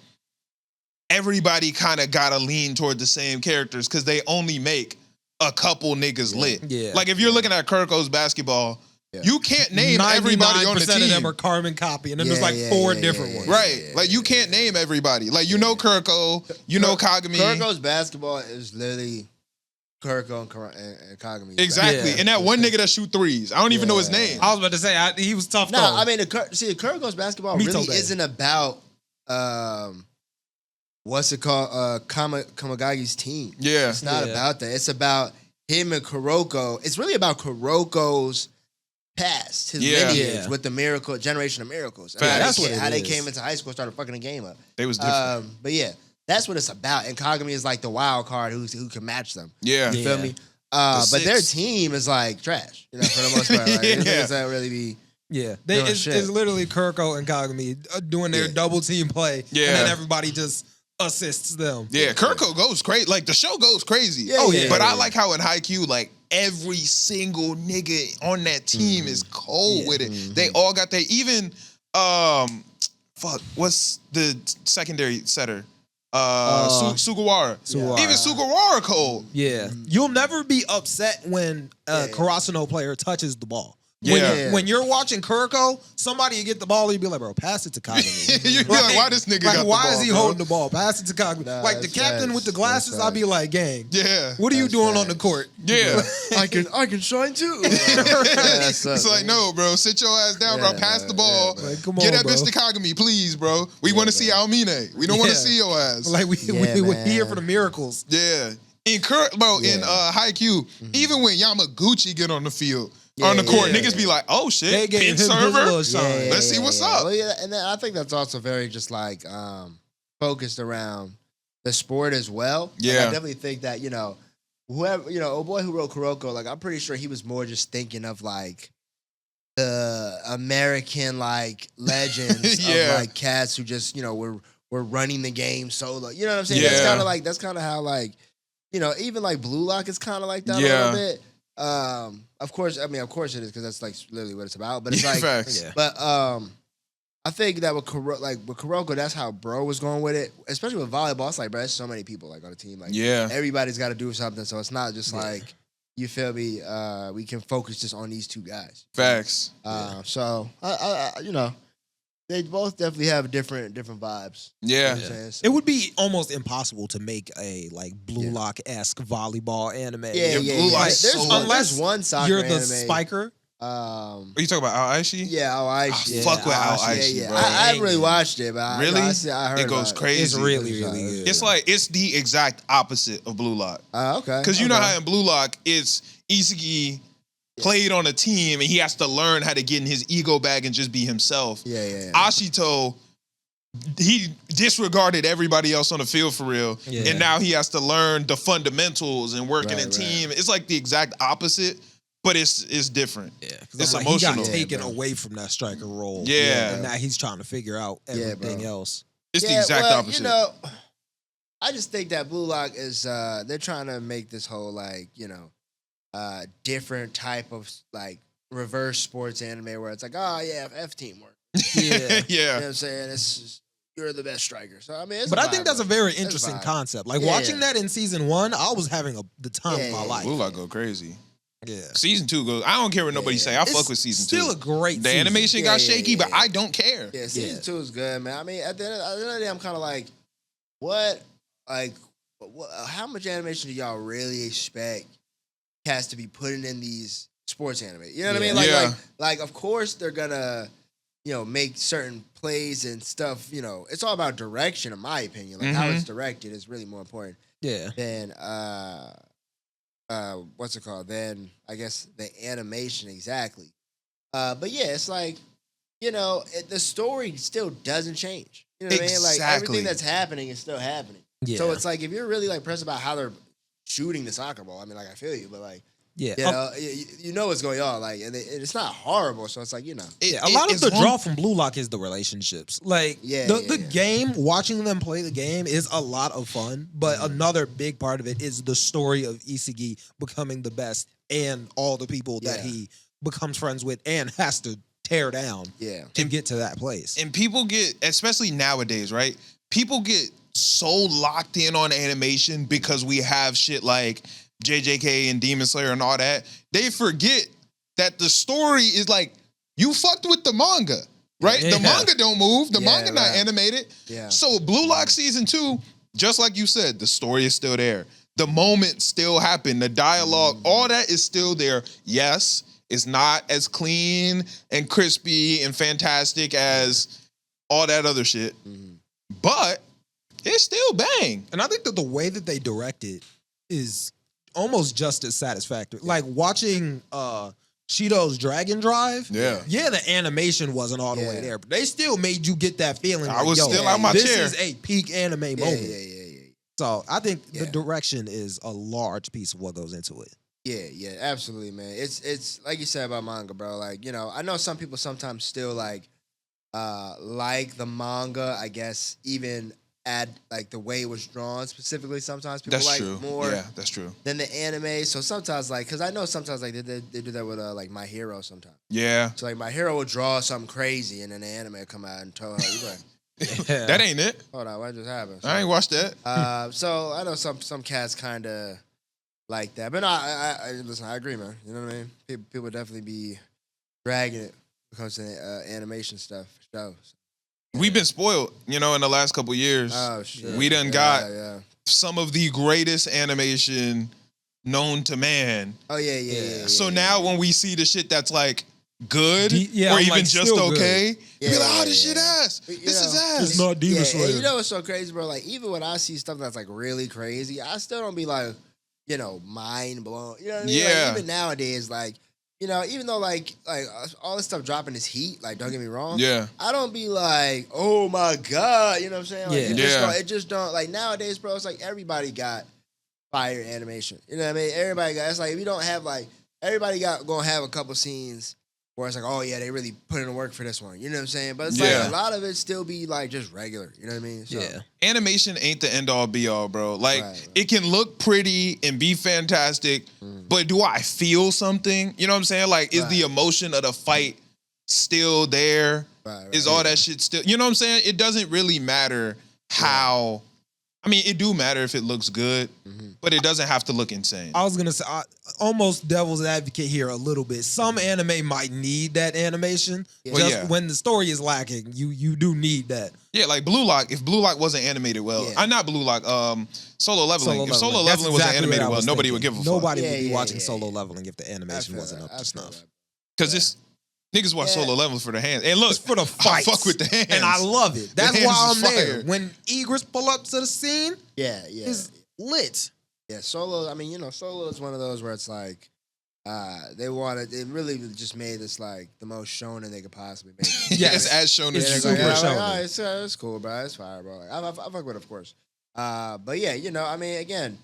everybody kind of gotta lean toward the same characters because they only make a couple niggas lit. Yeah. Like, if you're looking at Kurko's basketball, you can't name everybody on the team. 99% of them are carbon copy, and then there's like four different ones. Right. Like, you can't name everybody. Like, you know Kurko, you know Kagami. Kurko's basketball is literally Kurko and Kagami. Exactly. And that one nigga that shoot threes. I don't even know his name. I was about to say, he was tough, though. No, I mean, Kurko's basketball really isn't about, what's it called? Kamagagi's team. Yeah. It's not about that. It's about him and Kuroko. It's really about Kuroko's past, his lineage with the generation of miracles. That's how they came into high school, started fucking the game up. They was different. But yeah, that's what it's about. And Kagami is like the wild card who can match them. Yeah. You feel me? But their team is like trash, for the most part. Like, it doesn't really be. Yeah, it's literally Kurko and Kagami doing their double team play, and then everybody just assists them. Yeah, Kurko goes crazy. Like, the show goes crazy. But I like how in Haikyuu, like, every single nigga on that team is cold with it. They all got their, even, what's the secondary setter? Sugawara. Even Sugawara cold. Yeah. You'll never be upset when a Karasuno player touches the ball. When you're watching Kuroko, somebody will get the ball and you'll be like, bro, pass it to Kagami. You'd be like, why this nigga got the ball? Why is he holding the ball? Pass it to Kagami. Like the captain with the glasses, I'll be like, gang. Yeah. What are you doing on the court? Yeah. I can shine too. It's like, no, bro, sit your ass down, bro. Pass the ball. Like, come on, get that bro. bitch to Kagami, please, bro. We want to see Almine. We don't want to see your ass. Like, we're here for the miracles. Yeah. In Haikyuu, even when Yamaguchi get on the field, on the court, niggas be like, oh shit, they gave him server. Let's see what's up. Well, and then I think that's also very just like focused around the sport as well. Yeah. Like, I definitely think that, whoever, old boy who wrote Kuroko, like, I'm pretty sure he was more just thinking of like the American like legends of like cats who just, were running the game solo. You know what I'm saying? Yeah. That's kind of how like, even like Blue Lock is kind of like that a little bit. Of course it is because that's like literally what it's about. But it's like, facts. But I think that with Kuroko, that's how bro was going with it. Especially with volleyball, it's like, bro, there's so many people like on the team. Like, everybody's got to do something. So it's not just like, you feel me? We can focus just on these two guys. Facts. So I they both definitely have different vibes. Yeah. It would be almost impossible to make a like Blue Lock-esque volleyball anime. Blue Lock Unless one soccer you're the anime. Spiker. Are you talking about Ao Aishi? Yeah, Ao Aishi. Fuck with Ao Aishi, bro. I haven't really watched it, but really? I heard it goes crazy. It's really good. It's the exact opposite of Blue Lock. Okay. Because you know how in Blue Lock, it's Izuki played on a team and he has to learn how to get in his ego bag and just be himself. Yeah. Ashito, he disregarded everybody else on the field for real. Yeah. And now he has to learn the fundamentals and working in team. It's like the exact opposite, but it's different. Yeah. It's like emotional. He got taken away from that striker role. Yeah. And now he's trying to figure out everything else. It's the exact opposite. I just think that Blue Lock is they're trying to make this whole like, different type of like reverse sports anime where it's like, oh yeah, F teamwork. Yeah. You know what I'm saying? You're the best striker. So I mean, I think that's a very interesting concept. Like watching that in season 1, I was having the time of my life. Blue Lock go crazy. Yeah. Season 2 goes. I don't care what nobody say. I fuck with season 2. Still a great. The animation got shaky, but I don't care. Yeah, season 2 is good, man. I mean, at the end of the day, I'm kind of like, what? Like, how much animation do y'all really expect cats to be putting in these sports anime? You know what I mean? Like, of course they're gonna, make certain plays and stuff. It's all about direction, in my opinion. Like how it's directed is really more important. Yeah. Than what's it called? Then I guess the animation exactly. But yeah, it's like, the story still doesn't change. You know what I mean? Like everything that's happening is still happening. Yeah. So it's like if you're really like pressed about how they're shooting the soccer ball. I mean, like I feel you, but like. Yeah, You know what's going on, like, and it's not horrible. So it's like a lot of the draw from Blue Lock is the relationships. Like, the game, watching them play the game is a lot of fun. But another big part of it is the story of Isagi becoming the best and all the people that he becomes friends with and has to tear down to get to that place. And people get, especially nowadays, right? People get so locked in on animation because we have shit like JJK and Demon Slayer and all that, they forget that the story is like, you fucked with the manga, right? The manga don't move. The manga not animated. Yeah. So Blue Lock Season 2, just like you said, the story is still there. The moment still happened. The dialogue, all that is still there. Yes, it's not as clean and crispy and fantastic as all that other shit. But it's still bang. And I think that the way that they direct it is almost just as satisfactory. Like watching Shido's Dragon Drive. Yeah, the animation wasn't all the way there, but they still made you get that feeling. I was still out my chair. This is a peak anime moment. So I think the direction is a large piece of what goes into it. Yeah, absolutely, man. It's like you said about manga, bro. Like, I know some people sometimes still like the manga, I guess, even add like the way it was drawn specifically. Sometimes people more that's true than the anime. So sometimes because I know sometimes like they do that with like My Hero sometimes. So like My Hero will draw something crazy and then the anime will come out and tell her you like that ain't it. Hold on, what just happened? So, I ain't watched that. So I know some cats kind of like that, but no, I listen. I agree, man. You know what I mean? People definitely be dragging it when it comes to animation stuff for sure. We've been spoiled, in the last couple years. Oh, shit. We done got some of the greatest animation known to man. Oh, yeah. So now when we see the shit that's like good or I'm even like, just okay, we be like, oh, this shit ass. This is ass. It's not Demon Slayer. And you know what's so crazy, bro? Like, even when I see stuff that's like really crazy, I still don't be like, mind blown. You know what I mean? Yeah. Like, even nowadays, like, even though like all this stuff dropping is heat, like don't get me wrong. Yeah. I don't be like, oh my God, you know what I'm saying? Like, yeah. It just don't like nowadays, bro. It's like everybody got fire animation. You know what I mean? Everybody got. It's like if you don't have like everybody gonna have a couple scenes where it's like, oh yeah, they really put in the work for this one. You know what I'm saying? But it's like a lot of it still be like just regular. You know what I mean? So, animation ain't the end all be all, bro. Like it can look pretty and be fantastic, but do I feel something? You know what I'm saying? Like, is the emotion of the fight still there? Is all that shit still? You know what I'm saying? It doesn't really matter how. I mean, it do matter if it looks good, but it doesn't have to look insane. I was gonna say, almost devil's advocate here a little bit. Some anime might need that animation. When the story is lacking, you do need that. Yeah, like Blue Lock. If Blue Lock wasn't animated well, not Blue Lock. Solo Leveling. If Solo Leveling wasn't animated well, nobody would give a fuck. Nobody would be watching Solo Leveling if the animation wasn't up to snuff. Because this. Niggas watch Solo Leveling for the hands. And look, it's for the fights. I fuck with the hands. And I love it. That's why I'm there. When Egress pull up to the scene, it's lit. Yeah, Solo, I mean, Solo is one of those where it's like, they really just made this like the most shonen they could possibly make. It's as shonen as super shonen. Like, it's cool, bro. It's fire, bro. Like, I fuck with it, of course. But yeah, I mean, again,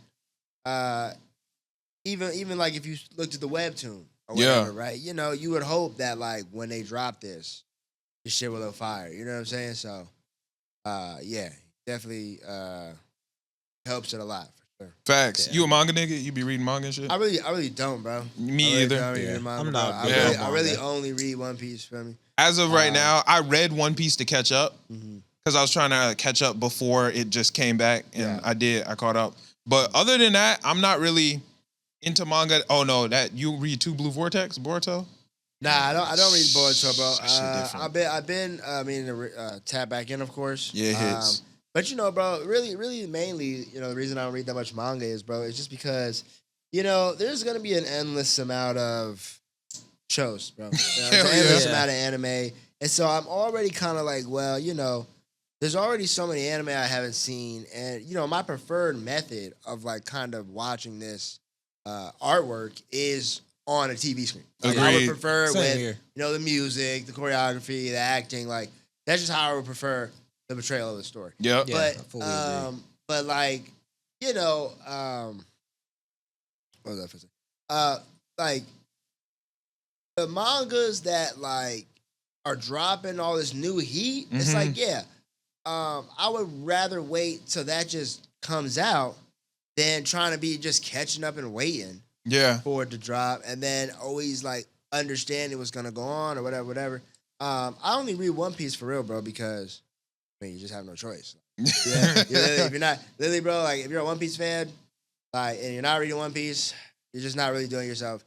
even like if you looked at the webtoon, or whatever, right? You would hope that like when they drop this shit will look fire. You know what I'm saying? So, definitely helps it a lot for sure. Facts. You a manga nigga? You be reading manga and shit? I really don't, bro. Me either. I'm not. I really only read One Piece. Feel me? As of right now, I read One Piece to catch up because I was trying to catch up before it just came back, and I caught up. But other than that, I'm not really into manga. Oh no, that you read Two Blue Vortex, Boruto? Nah, I don't read Boruto, bro. I've been meaning to tap back in, of course. Yeah, it hits. But bro, really mainly, the reason I don't read that much manga is, bro, it's just because, there's gonna be an endless amount of shows, bro. There's an endless amount of anime, and so I'm already kind of like, well, there's already so many anime I haven't seen, and my preferred method of like kind of watching this artwork is on a TV screen. Like, I would prefer it with the music, the choreography, the acting. Like that's just how I would prefer the portrayal of the story. Yeah. But like what was that for? Like the mangas that like are dropping all this new heat. It's like, yeah, I would rather wait till that just comes out than trying to be just catching up and waiting for it to drop and then always like understanding what's gonna go on or whatever. I only read One Piece for real, bro, because I mean you just have no choice. If you're not literally, bro, like if you're a One Piece fan, like and you're not reading One Piece, you're just not really doing yourself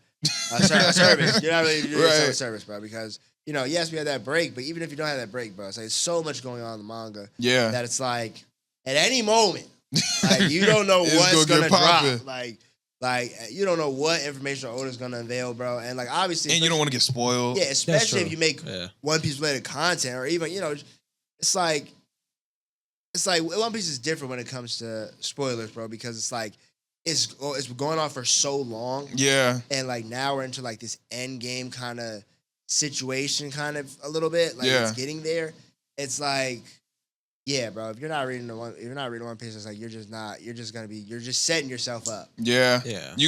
a service. You're not really doing yourself a service, bro, because you know, yes, we have that break, but even if you don't have that break, bro, it's like so much going on in the manga that it's like at any moment, like you don't know what's gonna drop, like you don't know what information Oda's gonna unveil, bro, and like obviously, and you don't want to get spoiled, especially if you make One Piece related content or even it's like One Piece is different when it comes to spoilers, bro, because it's like it's going on for so long, and like now we're into like this end game kind of situation kind of a little bit like it's getting there. It's like bro, if you're not reading One Piece, it's like you're just setting yourself up. You're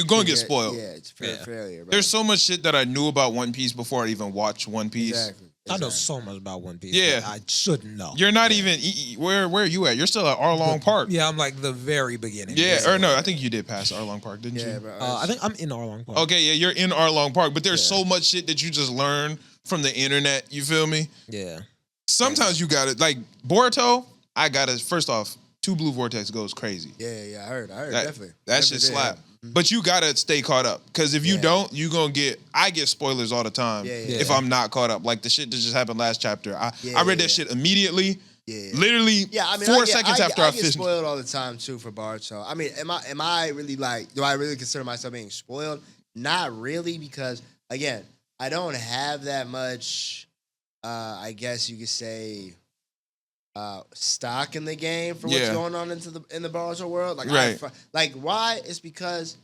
gonna get spoiled. It's failure, bro. There's so much shit that I knew about One Piece before I even watched One Piece. Exactly. I know so much about One Piece. That I shouldn't know. You're not even where are you at? You're still at Arlong Park. Yeah, I'm like the very beginning. Or no, I think you did pass Arlong Park, didn't you? Bro, I think I'm in Arlong Park. Okay, you're in Arlong Park, but there's so much shit that you just learn from the internet. You feel me? Yeah. Sometimes you got it. Like Boruto, I got it. First off, Two Blue Vortex goes crazy. I heard definitely. That shit slap. But you gotta stay caught up, because if you don't, you gonna get. I get spoilers all the time if I'm not caught up. Like the shit that just happened last chapter. I read that shit immediately. Literally 4 seconds after I get finished. Spoiled all the time too for Boruto. I mean, am I really like? Do I really consider myself being spoiled? Not really, because again, I don't have that much. I guess you could say. Stock in the game for what's going on in the Boruto world, like why? It's because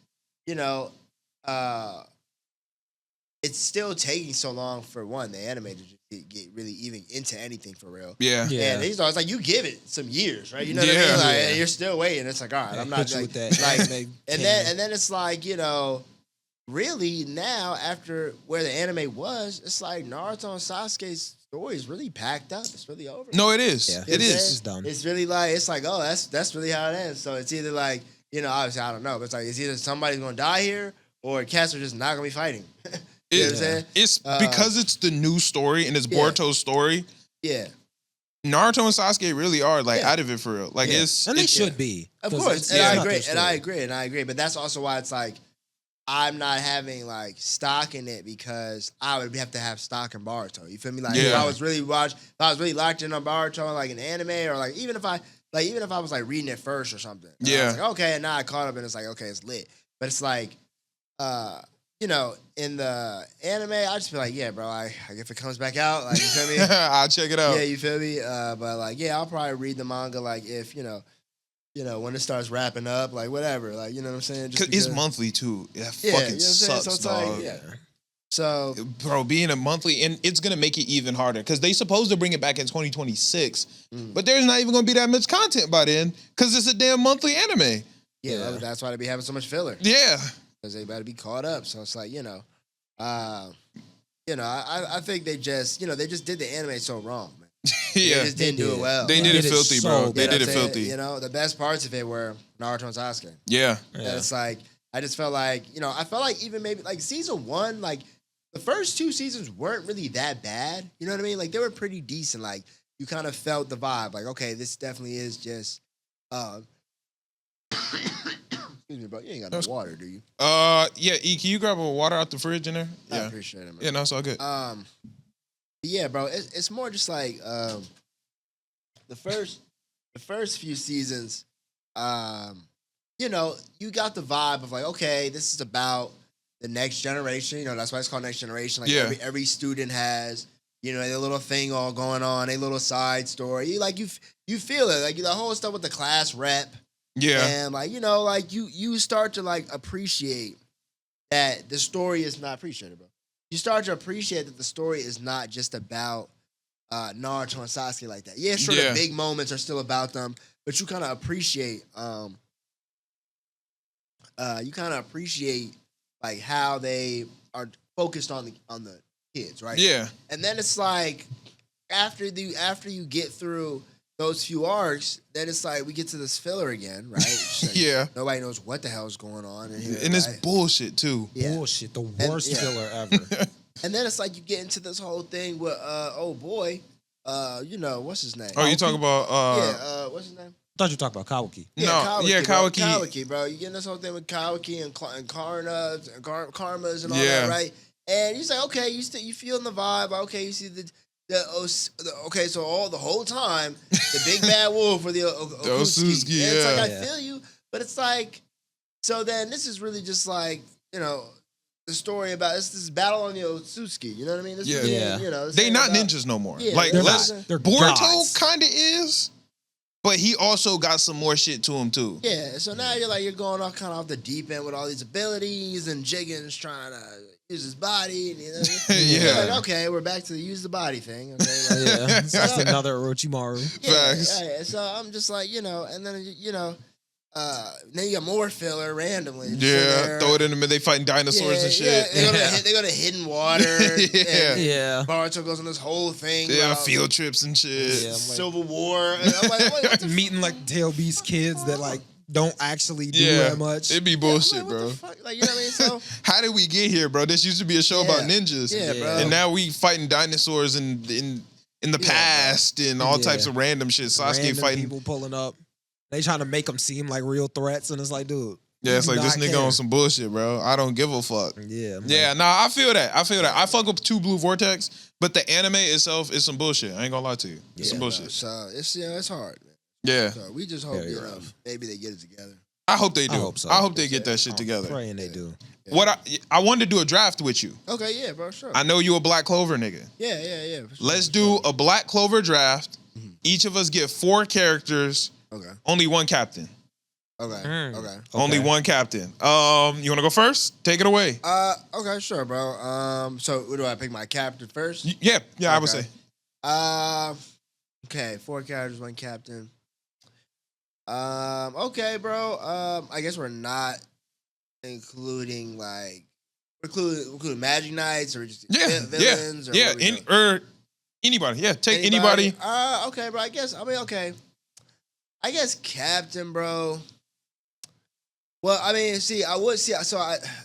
it's still taking so long for the anime to get really even into anything for real. And it's like you give it some years, right? You know what I mean? Like, and you're still waiting. It's like, all right, I'm not like, and then it's like really now after where the anime was, it's like Naruto and Sasuke's story is really packed up. It's really over. No, it is. It is. It's done. It's really like that's really how it ends. So it's either like obviously I don't know, but it's like it's either somebody's gonna die here or cats are just not gonna be fighting. You know what I'm saying? It's because it's the new story and it's Boruto's story. Naruto and Sasuke really are like out of it for real. Like it's and they should be. Of course. And I agree. But that's also why it's like I'm not having like stock in it, because I would have to have stock in Boruto. You feel me? Like if I was really locked in on Boruto, like an anime, or like even if I was like reading it first or something. I was like, okay, and now I caught up and it's like, okay, it's lit. But it's like, in the anime, I just feel like, yeah, bro, like if it comes back out, like you feel me? I'll check it out. Yeah, you feel me? But like, I'll probably read the manga like if when it starts wrapping up, like whatever, like you know what I'm saying? Just because it's monthly too. It fucking sucks, so it's dog. Like, So, bro, being a monthly, and it's gonna make it even harder because they supposed to bring it back in 2026, but there's not even gonna be that much content by then because it's a damn monthly anime. Yeah, that's why they be having so much filler. Yeah, because they better be caught up. So it's like I think they just did the anime so wrong, man. They just didn't do it well. They did it filthy, bro. They did it filthy. The best parts of it were Naruto and Sasuke. Yeah. And it's like, I just felt like, I felt like even maybe like season 1, like the first 2 seasons weren't really that bad. You know what I mean? Like they were pretty decent. Like you kind of felt the vibe. Like, okay, this definitely is just, excuse me, bro. You ain't got no water, do you? Yeah. E, can you grab a water out the fridge in there? I appreciate it, man. Yeah, no, it's all good. Yeah, bro. It's more just like the first few seasons. You got the vibe of like, okay, this is about the next generation. That's why it's called Next Generation. Like every student has, their little thing all going on, a little side story. You feel it, like the whole stuff with the class rep. Yeah, and like you start to like appreciate that the story is not appreciated, bro. You start to appreciate that the story is not just about Naruto and Sasuke like that. Yeah, sure, the big moments are still about them, but you kind of appreciate you kind of appreciate like how they are focused on the kids, right? Yeah. And then it's like after you get through those few arcs, then it's like we get to this filler again, right? Like, Yeah. nobody knows what the hell is going on in here, And it's right? bullshit too. Yeah. Bullshit. The worst filler ever. And then it's like you get into this whole thing with oh boy, what's his name? Oh, you talking about what's his name? I thought you were talking about Kawaki. Kawaki. Kawaki, bro. You getting this whole thing with Kawaki and Karnas and Karmas and all Yeah. that, right? And he's like, okay, you feeling the vibe. Okay, you see okay, so all the whole time, the big bad wolf or the Osuski, yeah. It's like, yeah. I feel you, but it's like, so then this is really just like, the story about this battle on the Osuski. You know what I mean? This is, this They ain't not about- ninjas no more. Yeah, like they're let's not. They're Boruto gods. kind of is, but he also got some more shit to him too. Yeah, so now you're going off kind of off the deep end with all these abilities, and Jigen's trying to use his body. And, Yeah. You're like, okay, we're back to the use the body thing. Okay, like, Yeah, that's another Orochimaru. Facts. yeah. So I'm just like, and then then you got more filler randomly. just in Yeah, there. throw it in the middle. They fighting dinosaurs and shit. Yeah, they go to hidden water. Yeah. Yeah. Boruto goes on this whole thing. Yeah, about field trips and shit. Yeah, I'm like- Civil War. And I'm like, what the Meeting like Tail Beast kids that like don't actually do Yeah, that much. it'd be I'm bullshit, like, what bro. the fuck? Like, you know what I mean? So How did we get here, bro? This used to be a show about ninjas. Yeah, bro. And now we fighting dinosaurs in the past and all types of random shit. Sasuke Random fighting. people pulling up. They trying to make them seem like real threats, and it's like, dude. Yeah, it's you like do this not nigga care. on some bullshit, bro. I don't give a fuck. Yeah. I'm Yeah, nah, I feel that. I fuck with 2 Blue Vortex, but the anime itself is some bullshit. I ain't gonna lie to you. It's some bro, bullshit. so it's hard, man. Yeah. So we just hope Very rough. maybe they get it together. I hope they do. I hope so. I hope they get that shit I'm together. praying they do. What I wanted to do a draft with you. Okay, yeah, bro, sure. I know you a Black Clover nigga. Yeah. For sure, Let's for do sure. a Black Clover draft. Each of us get 4 characters, Okay. only 1 captain. Okay. Only 1 captain. You wanna go first? Take it away. Okay, sure, bro. So do I pick my captain first? Yeah, I would Okay. say. Okay, 4 characters, 1 captain. Okay, bro. I guess we're not including including Magic Knights or just villains or yeah, what we doing? anybody. Yeah, take anybody. Okay, bro. Okay. I guess captain, bro. Well, I mean, see, I would see. So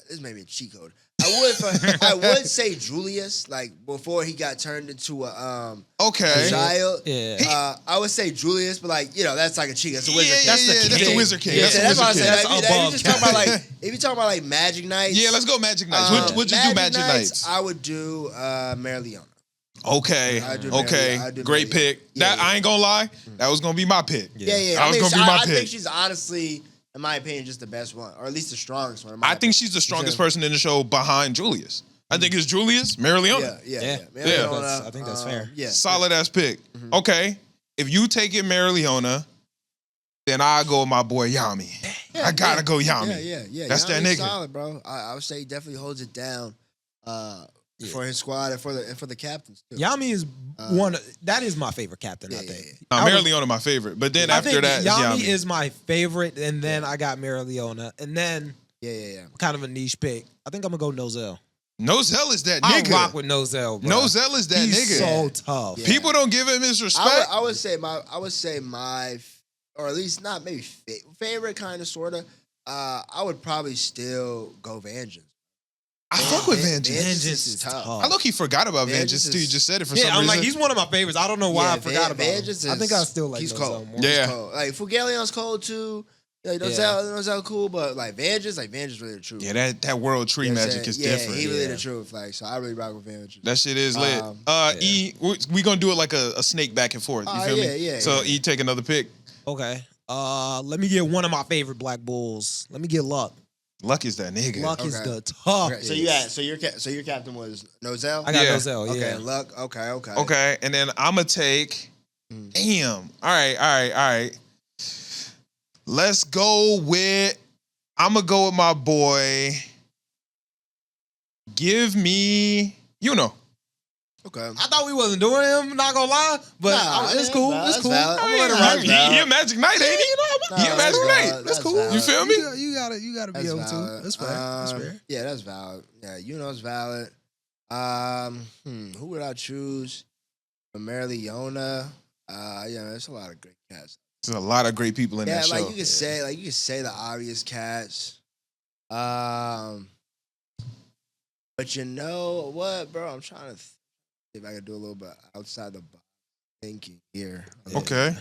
this may be a cheat code. I would say Julius, like before he got turned into a Okay. child. Yeah. I would say Julius, but that's like a cheat. That's a wizard. Yeah, king. that's the king. Wizard King. Yeah, That's the That's what I Wizard said. King. That's If you above just talk about captain. if you talk about like Magic Knights, Yeah, let's go Magic Knights. We'll just do Magic Knights. I would do Mare Leona. Okay. I do Okay. Mary- I do Great Mary. pick. Yeah, That I ain't gonna lie. That was gonna be my pick. Yeah. That was gonna be my I think pick. she's honestly, in my opinion, just the best one, or at least the strongest one. in my I think opinion. she's the strongest person in the show behind Julius. I think it's Julius, Mare Leona. Yeah. Yeah. Leona, I think that's fair. Yeah. Solid ass pick. Okay. If you take it Mare Leona, then I go with my boy Yami. I gotta go Yami. Yeah. That's that Yami's nigga. solid, bro. I would say he definitely holds it down for his squad and for the captains too. Yami is that is my favorite captain, I think. Mare Leona my favorite, but then I after think that, Yami it's Yami. is my favorite, and then I got Mare Leona, and then Yeah. kind of a niche pick. I think I'm gonna go Nozel. Nozel is that I nigga. rock with Nozel, bro. Nozel is that He's nigga. so tough. Yeah. People don't give him his respect. I would say my, or at least not maybe favorite kind of sorta. I would probably still go Vengeance. I fuck with Vengeance. Vengeance is tough. I look, he forgot about Vengeance Vengeance too. You is- just said it for Yeah, some I'm reason. like, he's one of my favorites. I don't know why I forgot about him. Vengeance I think I still like he's Nozel cold. more. Yeah. He's cold. Like Fugalion's cold too. Like Nozel cool, but like Vengeance really the truth. Yeah, that world tree You know what I'm magic is saying? different. He really Yeah. the truth. Like, so I really rock with Vengeance. That shit is lit. Yeah. E, we gonna do it like a snake back and forth. You feel me? yeah, So yeah. E, take another pick. Okay. Let me get one of my favorite Black Bulls. Let me get Luck. Luck is that nigga. Luck is Okay. the tough. Okay, so your captain was Nozel. I got Yeah. Nozel. Okay, Yeah. and Luck. Okay. Okay, and then I'ma take. Damn. All right. Let's go with. I'ma go with my boy. Give me. Okay. I thought we wasn't doing him, not gonna lie, but it's cool. It's cool. Valid. I'm gonna let it rock. He a Magic Knight, ain't he? He a Magic Knight. That's cool. You feel me? You gotta be able to. That's fair. That's fair. Yeah, that's valid. Yeah, it's valid. Who would I choose? Primarily Yona. There's a lot of great cats. There's a lot of great people in that show. You could say the obvious cats. But you know what, bro? I'm trying to see if I can do a little bit outside the box thinking here. Okay.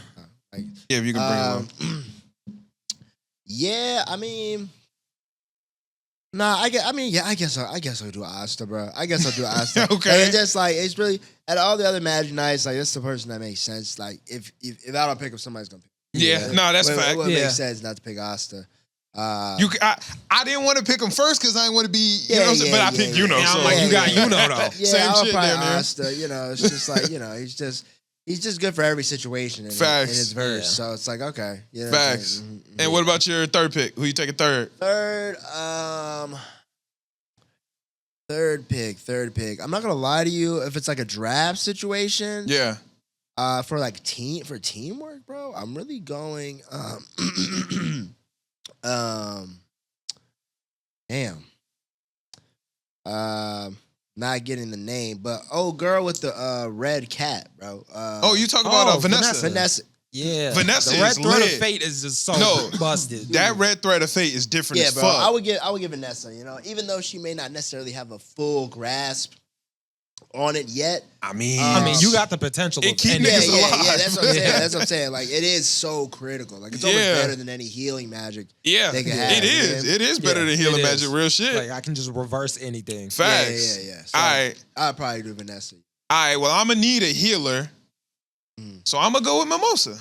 Yeah, if you can bring him up. Yeah, I mean, nah, I guess I'll do Asta, bro. I guess I'll do Asta. Okay. And it's just like it's really at all the other Magic Knights, like that's the person that makes sense. Like if I don't pick up, somebody's gonna pick. Yeah, no, that's fact. It wouldn't make sense not to pick Asta. I didn't want to pick him first because I didn't want to be, you know what I'm saying? But I picked Yuno. Yeah, so I'm like, you got Yuno though. Yeah, Same I'll shit probably down there. Asta. You know, it's just like he's just good for every situation in his verse. Yeah. So it's like okay, you know Facts. And what about your third pick? Who you taking third? Third pick. I'm not gonna lie to you. If it's like a draft situation, Yeah. For teamwork, bro, I'm really going. Not getting the name, but girl with the red cat, bro. You talking about Vanessa? Vanessa. Yeah. Vanessa the red is thread lit. of fate is just so busted. That red thread of fate is different Yeah, as bro. fuck. I would give Vanessa. You know, even though she may not necessarily have a full grasp on it yet. I mean, you got the potential. It Of keep ending niggas it. alive. Yeah, that's what I'm saying. That's what I'm saying. Like, it is so critical. Like, it's almost better than any healing magic. Yeah, they can have, it is. It is better than healing it is. magic. Real shit. Like I can just reverse anything. Facts. Yeah. So All right. I'd probably do Vanessa. All right. Well, I'm gonna need a healer, so I'm gonna go with Mimosa.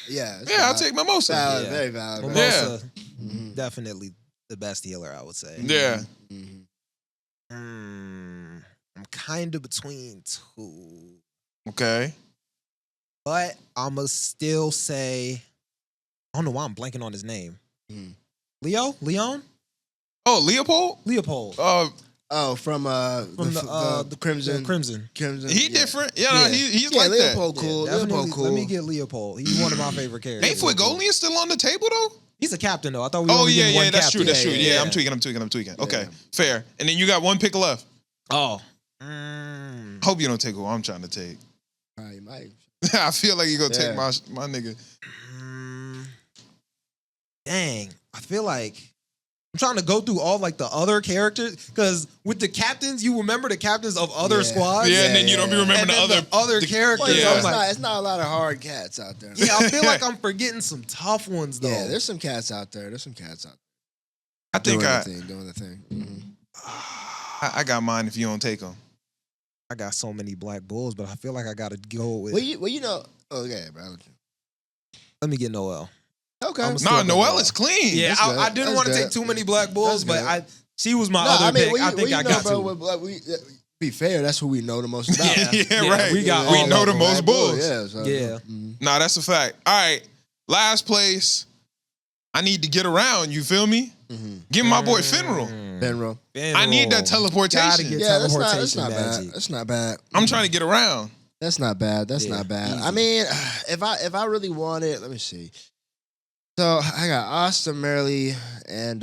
Yeah. I'll take Mimosa. Valid, Yeah. very valid. Mimosa, definitely the best healer, I would say. Yeah. I'm kind of between two, Okay. but I'ma still say I don't know why I'm blanking on his name. Leon? Oh, Leopold. From the Crimson. Crimson. He different. Yeah, he's like Leopold that. cool. Definitely, Leopold cool. let me get Leopold. He's one of my favorite characters. Ain't Fuegolian still on the table though? He's a captain though. I thought we Oh only yeah, getting one that's true. captain. That's true. Yeah, I'm tweaking. Okay, fair. And then you got one pick left. Oh. Hope you don't take who I'm trying to take. You might. I feel like you're gonna take my nigga. Dang. I feel like I'm trying to go through all like the other characters because with the captains, you remember the captains of other squads. Yeah, and then you don't be remembering the other characters. Yeah. It's not a lot of hard cats out there. Yeah, I feel like I'm forgetting some tough ones though. Yeah, there's some cats out there. I think doing the thing. I got mine if you don't take them. I got so many black bulls, but I feel like I gotta go with. Okay, bro. Let me get Noelle. Okay. No, Noelle is clean. Yeah, I didn't want to take too many black bulls, but she was my other pick. I think I got to. Be fair, that's who we know the most about. Yeah, right. We know the most bulls. Yeah. Nah, that's a fact. All right, last place. I need to get around. You feel me? Give my boy Finral. I need that teleportation. That's not bad. That's not bad. I'm trying to get around. That's not bad. Easy. I mean, if I really want it, let me see. So I got Austin Merrily and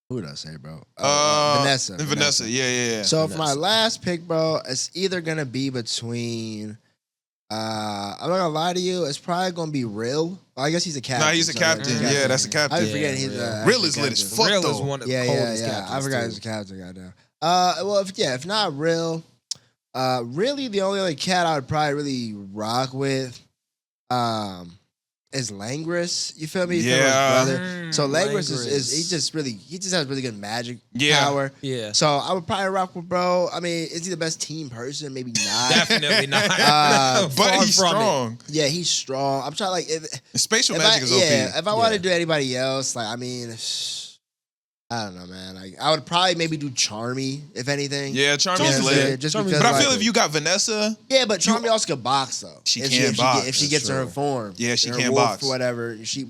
who did I say, bro? Vanessa. Yeah. So for my last pick, bro, it's either gonna be between. I'm not gonna lie to you. It's probably gonna be Rill. I guess he's a captain. Nah, he's a captain. Yeah, that's a captain. I forget he's Rill is lit as fuck Rill though. is one of the coldest captains. I forgot he's a captain. Goddamn. Well, if not Rill, really the only other cat I would probably really rock with, is Langris. You feel me? Yeah. His brother. So Langris is he just has really good magic power. Yeah. So I would probably rock with bro. I mean, is he the best team person? Maybe not. Definitely not. But he's strong. Yeah, he's strong. I'm trying like spatial magic is OP. Yeah, if I wanted to do anybody else, like I mean, I don't know, man. Like I would probably maybe do Charmy, if anything. Yeah, Charmy's lit. Just Charmy's because, but I feel if you got Vanessa, yeah, but Charmy also can box though. She can box. If she gets her form, yeah, she her can wolf box. or whatever. She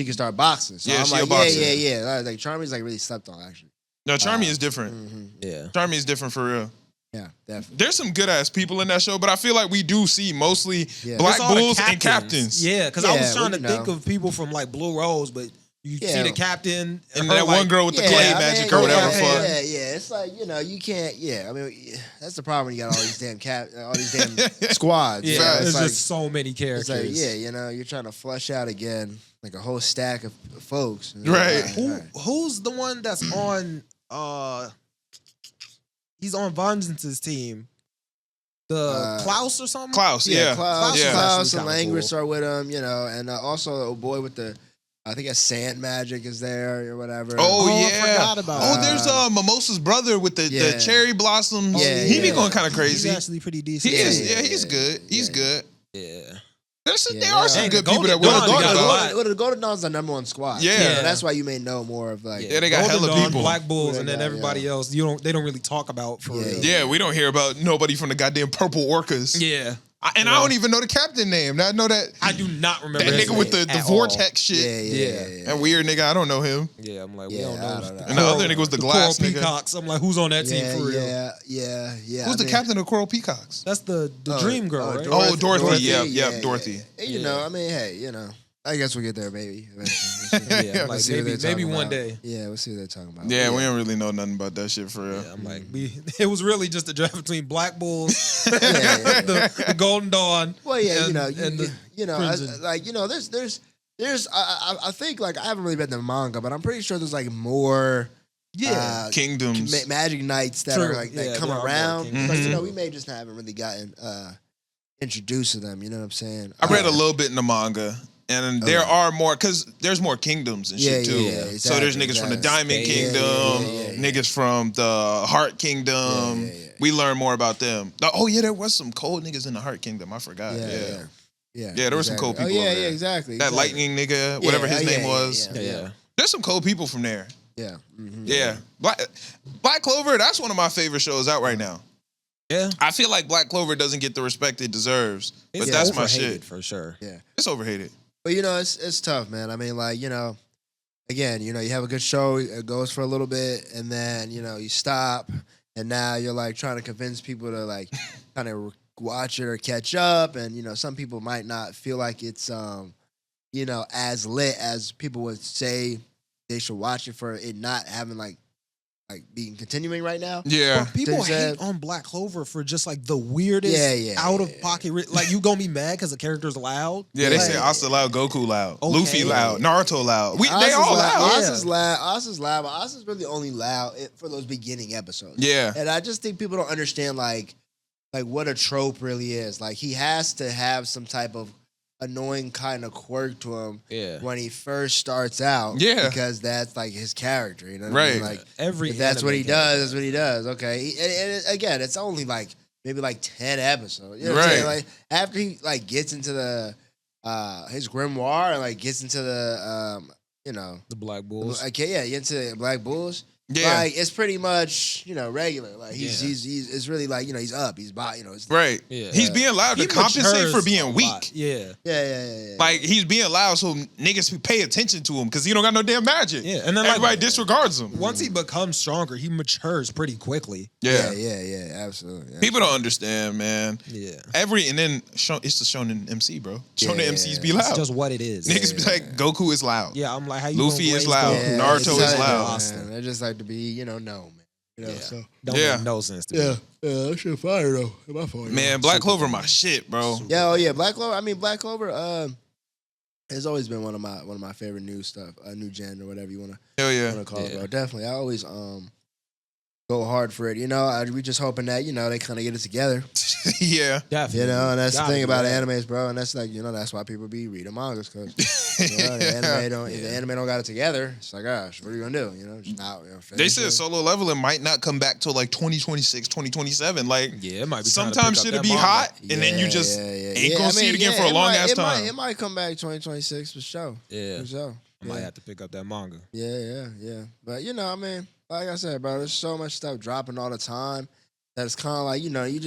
can start boxing. So Yeah, I'm she like, a boxer. yeah. Like Charmy's like really slept on actually. no, Charmy is different. Yeah. Charmy is different for real. Yeah, definitely. There's some good ass people in that show, but I feel like we do see mostly Yeah. black It's all the bulls and captains. Yeah, because I was Yeah, trying to well, you think know. of people from like Blue Rose, but you see Yeah. the captain And her, that like, one girl with the Yeah, clay I mean, magic or whatever. yeah, Fuck. Yeah, it's like, you can't. Yeah, I mean, that's the problem when you got all these damn all these damn squads. Yeah, you know? there's It's like, just so many characters. it's like, yeah, you're trying to flush out again like a whole stack of folks. And Right. Who's the one that's on? He's on Vengeance's team. The Klaus or something. Klaus, yeah. Klaus, Yeah. Klaus and Actually kinda Langris are with him, and also a boy with the, I think that's Sand Magic is there or whatever. Oh, I yeah. forgot about Oh, that. there's Mimosa's brother with the Yeah. cherry blossoms. Yeah, He be yeah. going kind of crazy. He's actually pretty decent. He is. Yeah, Yeah, he's yeah, good. He's yeah. good. Yeah. There are some Dang, good the people that Golden work Dawn together. got a lot. The Golden Dawn's the number one squad. Yeah. Yeah. That's why you may know more of like. Yeah, they got Golden hella Dawn, people. Black Bulls, Yeah, and then yeah, everybody else. They don't really talk about for Yeah, real. Yeah, we don't hear about nobody from the goddamn Purple Orcas. Yeah. I don't even know the captain name. I know that I do not remember that his nigga with name the at vortex Yeah, shit. yeah. That weird nigga, I don't know him. Yeah, I'm like, Yeah, we don't know. I don't know. And the other nigga was the glass Coral nigga. Peacocks. I'm like, who's on that team for real? Yeah. Who's the captain of Coral Peacocks? That's the Dream Girl, right? Oh, Dorothy. Yeah, Yep, Dorothy. And, you know, I mean, hey, I guess we'll get there maybe. Yeah, I'm like, See what they're maybe talking one about. day. Yeah, we'll see what they're talking about. Yeah, we don't really know nothing about that shit for real. Yeah, I'm like, it was really just a draft between Black Bulls, Yeah. the Golden Dawn. Well, yeah, and, and the Crimson. there's I think like I haven't really read the manga, but I'm pretty sure there's like more Kingdoms. Magic Knights that True. are like that Yeah, come there are more around. kingdoms. But Mhm. we may just haven't really gotten introduced to them. You know what I'm saying? I read a little bit in the manga, and there are more because there's more kingdoms and shit Yeah, too. yeah, So there's exactly, niggas from the exactly. Diamond Yeah, Kingdom, yeah. niggas from the Heart Kingdom. Yeah. We learn more about them. Oh yeah, there was some cold niggas in the Heart Kingdom. I forgot. Yeah, there were some cold people Oh yeah, over there. exactly. That lightning nigga, whatever his name was. Yeah. There's some cold people from there. Yeah. Mhm. Yeah, Black Clover. That's one of my favorite shows out right now. Yeah. I feel like Black Clover doesn't get the respect it deserves, but It's that's my overhated shit. for sure. It's overhated. But it's tough, man. I mean, like, again, you have a good show, it goes for a little bit, and then, you stop, and now you're like trying to convince people to like kind of watch it or catch up, and some people might not feel like it's as lit as people would say they should watch it for it not having like being continuing right now. Yeah. But people Things hate that- on Black Clover for just like the weirdest, out of pocket. Like you gonna be mad because the character's loud. Yeah, they Like, say Asta loud, Goku loud, Okay. Luffy loud, Naruto loud. They Us all is loud. Us is loud. Us is loud, but Us is really only loud for those beginning episodes. Yeah. And I just think people don't understand like what a trope really is. Like he has to have some type of annoying kind of quirk to him when he first starts out. Yeah. Because that's like his character. You know what I mean? Right. Like every if that's what he anime does, that's what he does. Okay. And again, it's only like maybe like 10 episodes. You know what I'm Right. saying? Like after he like gets into the his grimoire and like gets into the the Black Bulls. okay, yeah, you into Black Bulls. Yeah. Like it's pretty much, regular. Like he's it's really like, he's up, he's by, it's Right. Yeah. He's being loud to He compensate matures for a being lot. weak. Yeah. yeah. Like he's being loud so niggas pay attention to him because he don't got no damn magic. Yeah. And then Everybody like disregards him. once he becomes stronger, he matures pretty quickly. Yeah. Absolutely. Yeah. People don't understand, man. Yeah. And then it's the Shonen MC, bro. Shonen Yeah. MCs be It's loud. just what it is. Niggas be like, Goku is loud. Yeah, I'm like, how you Luffy gonna is raise loud. Goku? Naruto it's is like, loud. Man, they just like to be, known, man. Yeah. So Don't Yeah. make no sense to me. yeah, that shit fire though. My fault. Man, Black Clover my shit, bro. Yeah, oh yeah, Black Clover. I mean, Black Clover. Has always been one of my favorite new stuff, new gen or whatever you wanna Hell yeah. call it, bro. Definitely, I always go hard for it. We just hoping that they kind of get it together. Yeah. Definitely. And that's the Gotta thing do about that. animes, bro. And that's like that's why people be reading mangas because the anime don't if the anime don't got it together. It's like, gosh, what are you gonna do? Just not. They finish said it. Solo Leveling might not come back till like 2026, 2027. Like, Yeah, it might be. sometimes shit'll be hot, and then you just ain't gonna see it again for a long ass time. It might come back 2026 for sure. Yeah. For sure. I might have to pick up that manga. Yeah. But I mean, like I said, bro, there's so much stuff dropping all the time. That's kind of like, you know, you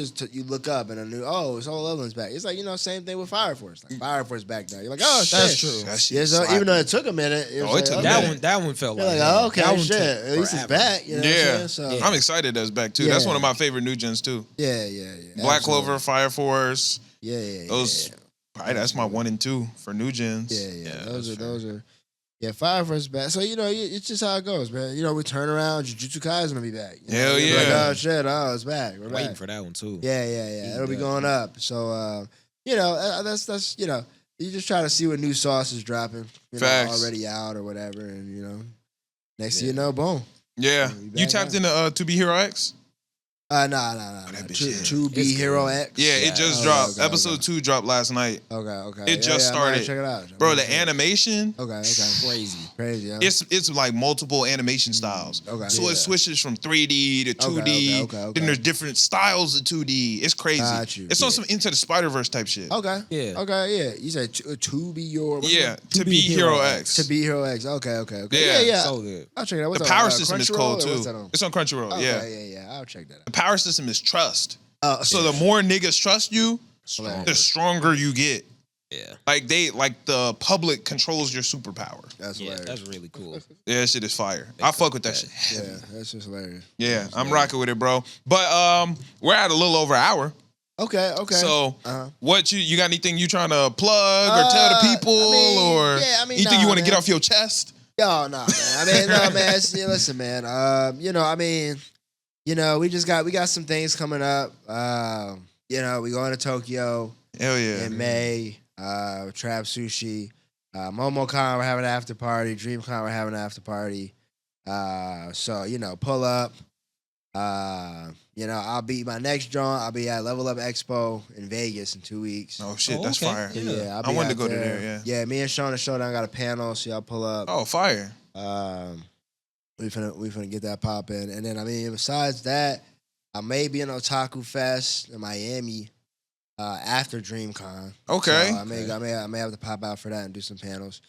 look up and Solo Leveling's back. It's like, you know, same thing with Fire Force. Like Fire Force back now. You're like, oh, That's shit. true. That shit Yeah, so slapping. even though it took a minute, it was like, took a okay. minute. That one felt You're like, like, oh, okay, that one shit. took At least it's forever. back. You know what I'm saying? So, I'm excited that's back too. Yeah. That's one of my favorite new gens too. yeah. Black Absolutely. Clover, Fire Force. Yeah. Those, probably that's my 1 and 2 for new gens. Yeah. Those are. Yeah, Fire Force is back. So, you know, it's just how it goes, man. You know, we turn around, Jujutsu Kaisen will be back. You know, Hell you'll be yeah. Like, oh, shit, it's back. We're Waiting back. for that one too. Yeah. It'll be going up. So, you know, that's you know, you just try to see what new sauce is dropping. You know, Facts. already out or whatever. And, you know, next thing you know, boom. Yeah. We back You tapped now. into To Be Hero X? Nah. that bitch, To Be It's Hero good. X. Yeah, it just Okay, dropped. okay, Episode 2 dropped last night. Okay. It just I might started. Check it out. Bro, the animation, Okay. Crazy. Yeah. it's like multiple animation styles. Okay. So Yeah. it switches from 3D to 2D. okay. Then there's different styles of 2D. It's crazy. Got you. It's on some Into the Spider-Verse type shit. Okay. Yeah. Okay. Yeah. You said to be your. Yeah, To Be Hero X. To be Hero X. Okay. Yeah. Yeah. So good. I'll check it out. The What's power that, system is Crunchyroll, cold or too. what's that on? It's on Crunchyroll. Okay, yeah. I'll check that out. The power system is trust. So yeah. the more niggas trust you, Stronger. the stronger you get. Yeah. Like the public controls your superpower. That's Yeah, hilarious. that's really cool. Yeah, that shit is fire. I fuck with that shit. Yeah, that's just hilarious. Yeah, I'm rocking with it, bro. But we're at a little over an hour. Okay. So Uh-huh. what you got anything you trying to plug or tell the people or anything you want to get off your chest? Yo, no, man. I mean, no, man. See, listen, man. You know, I mean, you know, we got some things coming up. You know, we going to Tokyo Hell yeah. in May. Trap Sushi. MomoCon, we're having an after party. DreamCon, we're having an after party. So, you know, pull up. You know, I'll be my next joint. I'll be at Level Up Expo in Vegas in 2 weeks. Oh shit, Oh, that's okay. fire. Yeah, I'll be I wanted to out go to there, yeah. Yeah, me and Sean and Showdown got a panel, so y'all pull up. Oh, fire. We finna get that poppin'. And then I mean, besides that, I may be in Otaku Fest in Miami after DreamCon. Okay. So I may have to pop out for that and do some panels.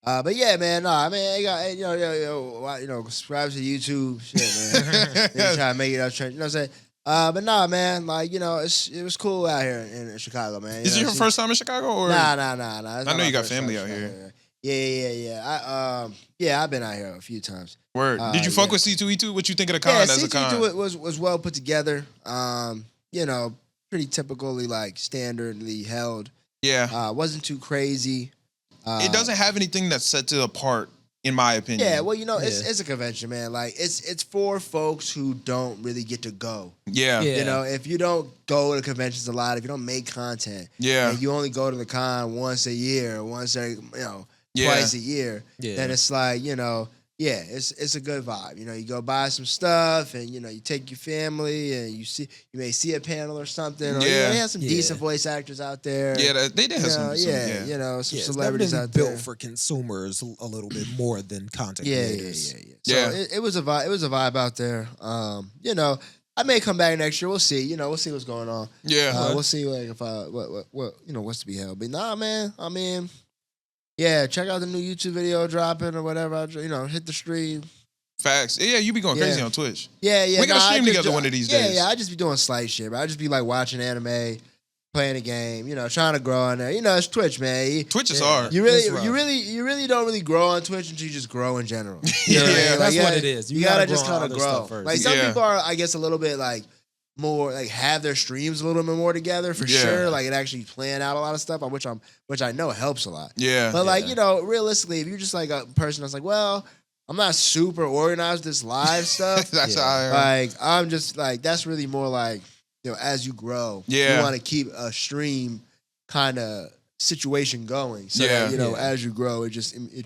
But yeah, man, no, I mean, you know, subscribe to YouTube, shit, man. Then try to make it up, you know what I'm saying? But nah, man, like, you know, it was cool out here in Chicago, man. Is it your first time in Chicago or Nah. I know you got family out here. Yeah, I've been out here a few times. Word. Did you fuck yeah. with C2E2? What you think of the con Yeah, as a con? C2 was well put together. You know, pretty typically like standardly held. Yeah. Wasn't too crazy. It doesn't have anything that sets it apart, in my opinion. Yeah, well, you know, it's a convention, man. Like it's for folks who don't really get to go. Yeah. Yeah. You know, if you don't go to conventions a lot, if you don't make content, Yeah. and you only go to the con once a year, twice a year, Yeah. then it's like, you know, yeah, it's a good vibe. You know, you go buy some stuff and, you know, you take your family and you may see a panel or something. Or, you know, Yeah. they have some decent voice actors out there. Yeah, they did have You some, know, yeah. you know, some Yeah, it's celebrities definitely out there. built for consumers a little bit more than content Yeah. creators. So Yeah. it was a vibe. It was a vibe out there. You know, I may come back next year. We'll see. You know, we'll see what's going on. Yeah. We'll see like if what you know what's to be held. But nah, man. I mean, yeah, check out the new YouTube video dropping or whatever. You know, hit the stream. Facts. Yeah, you be going crazy Yeah. on Twitch. Yeah. We gotta I stream just together one of these days. Yeah. I just be doing slight shit. Bro. I just be like watching anime, playing a game. You know, trying to grow on there. You know, it's Twitch, man. Twitch is hard. You really, It's rough. you really don't really grow on Twitch until you just grow in general. Yeah, what I mean? that's Like, what it is. You You gotta gotta just grow on kind of other grow. stuff first. Like some Yeah. people are, I guess, a little bit like more like have their streams a little bit more together for Yeah. sure. Like it actually plan out a lot of stuff, which I know helps a lot. Yeah. But like, you know, realistically, if you're just like a person that's like, well, I'm not super organized with this live stuff. That's Yeah. how I am. Like I'm just like that's really more like, you know, as you grow, Yeah. you want to keep a stream kind of situation going. So Yeah. that, you know, Yeah. as you grow, it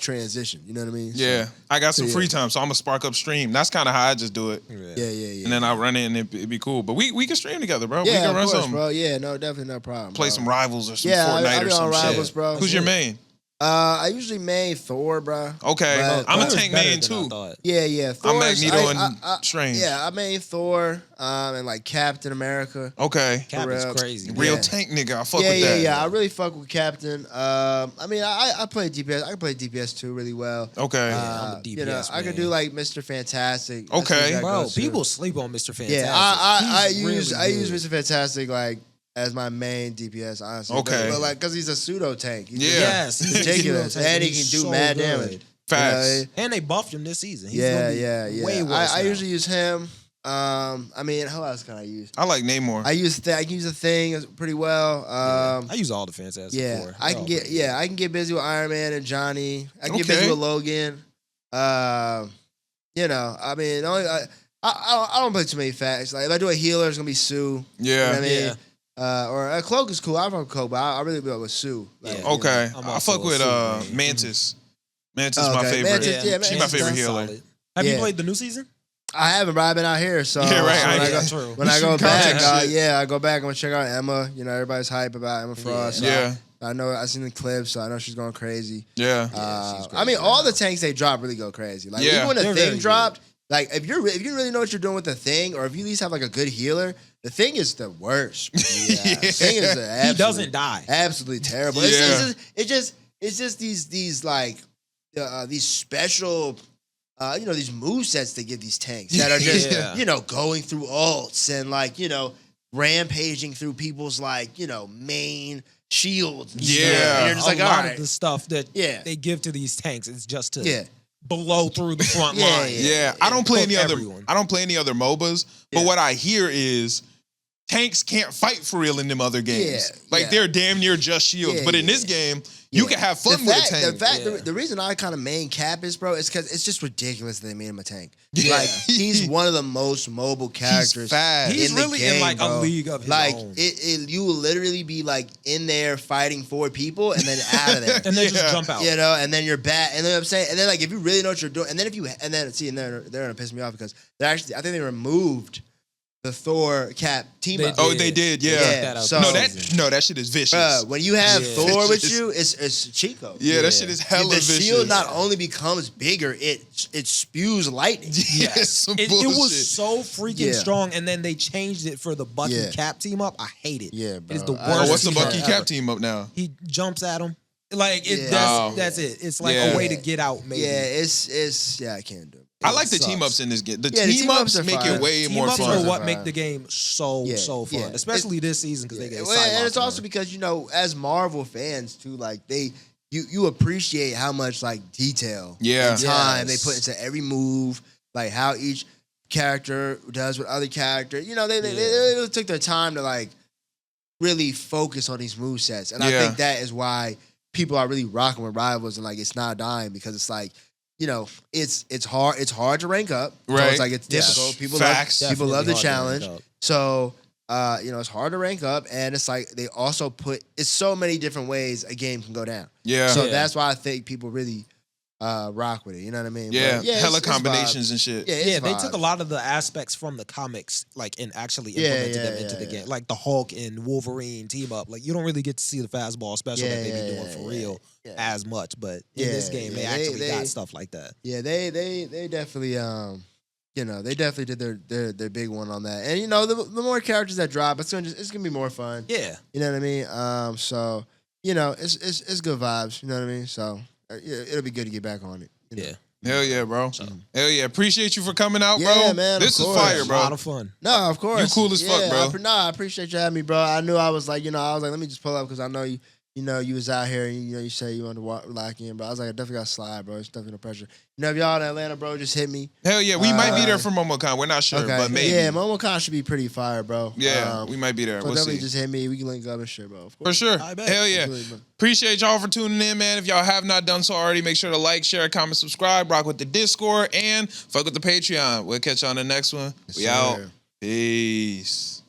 transition. You know what I mean? So, Yeah. I got some So, free yeah. time, so I'm gonna spark up stream. That's kind of how I just do it. yeah. And then I run it and it'd be cool. But we can stream together, bro. we Yeah, can of run course, something. bro. Yeah, no, definitely no problem. Play bro. some Rivals or some Yeah, Fortnite I or be some on shit. Rivals, bro. Who's your main? I usually main Thor, bro. Okay, But I'm a Thor's tank better main than I too. thought. Yeah. Thor. I'm Magneto and Strange. Yeah, I main Thor and like Captain America. Okay. Cap is real. crazy. Real Yeah. tank nigga. I fuck with that. Yeah. I really fuck with Captain. I mean, I play DPS. I can play DPS 2 really well. Okay. I'm a DPS I could do man. like Mr. Fantastic. Okay. That's what that Bro, goes to. people sleep on Mr. Fantastic. Yeah, I He's really use good. Mr. Fantastic like as my main DPS, honestly. Okay. But like, cause he's a pseudo tank. He's Yeah. Yes, he's ridiculous, a pseudo tank, and he he's can do so mad good. damage. Facts. And they buffed him this season. He's gonna be way worse. I now. usually use him. I mean, who else can I use? I like Namor. I can use a thing pretty well. I use all the Fantastic Four. I can get busy with Iron Man and Johnny. I can get busy Okay. with Logan. I mean, I don't play too many facts. Like if I do a healer, it's gonna be Sue. Yeah. You know what I mean? Yeah. Or a cloak is cool. I fuck with cloak, but I really go with Sue. Like, Yeah. Okay. I'm I also fuck a with Sue man. Mantis. Mantis Oh, is my okay. favorite. Mantis, yeah, She's my Mantis favorite is healer. Solid. Have you Yeah. played the new season? I haven't, but I've been out here. So Yeah, right. so I when I got go, true. when I go Shooting content back, shit. I go back. I'm gonna check out Emma. You know, everybody's hype about Emma Frost. So Yeah. I know I seen the clips, so I know she's going crazy. Yeah. she's I mean, crazy all right the now. tanks they drop really go crazy. Like Yeah. even when the They're very thing good. dropped, like if you really know what you're doing with the thing, or if you at least have like a good healer, the thing is the worst. Yeah, the thing is He doesn't die. absolutely terrible. Yeah. It's just these like these special. These movesets they give these tanks that are just, Yeah. going through ults and like, rampaging through people's like, main shields. And stuff. Yeah. And you're just like, a all lot right. of the stuff that Yeah. they give to these tanks is just to Yeah. blow through the front Yeah, line. Yeah. I don't play Hook any other. everyone. I don't play any other MOBAs. But Yeah. what I hear is tanks can't fight for real in them other games. Yeah, Like yeah. they're damn near just shields. Yeah, but in yeah. this game, you can have fun The with fact- a tank. The fact, Yeah. the reason I kind of main Cap is, bro, is because it's just ridiculous that they made him a tank. Yeah. Like he's one of the most mobile characters. He's fast. He's in the really game, in like bro. a league of his Like own. you will literally be like in there fighting for people and then out of there. and then Yeah. just jump out. And then you're back. And then what I'm saying, and then like if you really know what you're doing, and then they're gonna piss me off because I think they removed the Thor Cap team They up. Oh, they did. Yeah. that out so- No, this that shit is vicious. Bruh, when you have Yeah. Thor with It's- you, it's Chico. yeah, Yeah. that shit is hella The vicious. shield not only becomes bigger, it spews lightning. Yeah, it's some It bullshit. was so freaking Yeah. strong, and then they changed it for the Bucky Yeah. Cap team up. I hate it. Yeah, It is bro. the I- worst. Oh, what's the team Bucky up Cap ever. team up now? He jumps at him. Like Yeah. that's it. It's like Yeah. a way to get out. Maybe. Yeah, it's I can't do it. I like the sucks. team ups in this game. The Yeah, the team team-ups ups are make fire. it way more Team-ups fun. are what Fine. make the game so Yeah, fun, yeah. especially this season because they get Well, and it's also because as Marvel fans too, like you appreciate how much like detail Yeah. and time Yes. they put into every move, like how each character does with other character. They took their time to like really focus on these move sets, and I Yeah. think that is why people are really rocking with Rivals and like it's not dying because it's like. It's hard to rank up. So Right. it's like it's Yes. difficult. People Facts. people love the Definitely hard to challenge. rank up. So, it's hard to rank up, and it's like they also it's so many different ways a game can go down. Yeah. So Yeah. that's why I think people really rock with it. You know what I mean? yeah. But Hella it's combinations vibes. and shit. Yeah, it's Yeah, they vibes. took a lot of the aspects from the comics, like, and actually Yeah, implemented yeah, them into the yeah, game. yeah. Like the Hulk and Wolverine team up. Like, you don't really get to see the fastball special that they be doing for real yeah. as much. But in this Yeah, game, yeah, they they- actually they- got stuff like that. Yeah, they definitely they definitely did their big one on that. And the more characters that drop, it's gonna be more fun. Yeah. You know what I mean? So it's good vibes. You know what I mean? So it'll be good to get back on it. you know? Yeah. Hell yeah, bro. Hell yeah. Appreciate you for coming out, bro. Yeah, man, of This is course. fire, A bro. lot of fun. No, of course. You cool as fuck, bro. I appreciate you having me, bro. I knew I was like, let me just pull up because I know you. You was out here and you say you wanted to lock in, bro. I was like, I definitely got to slide, bro. It's definitely no pressure. If y'all in Atlanta, bro, just hit me. Hell yeah. We might be there for MomoCon. We're not sure, but maybe. Yeah, MomoCon should be pretty fire, bro. Yeah, we might be there. So We'll definitely see. just hit me. We can link up and shit, bro. Of For course. sure. I bet. Hell yeah. Absolutely, bro. Appreciate y'all for tuning in, man. If y'all have not done so already, make sure to like, share, comment, subscribe, rock with the Discord, and fuck with the Patreon. We'll catch you on the next one. Yes, We out. sir. Peace.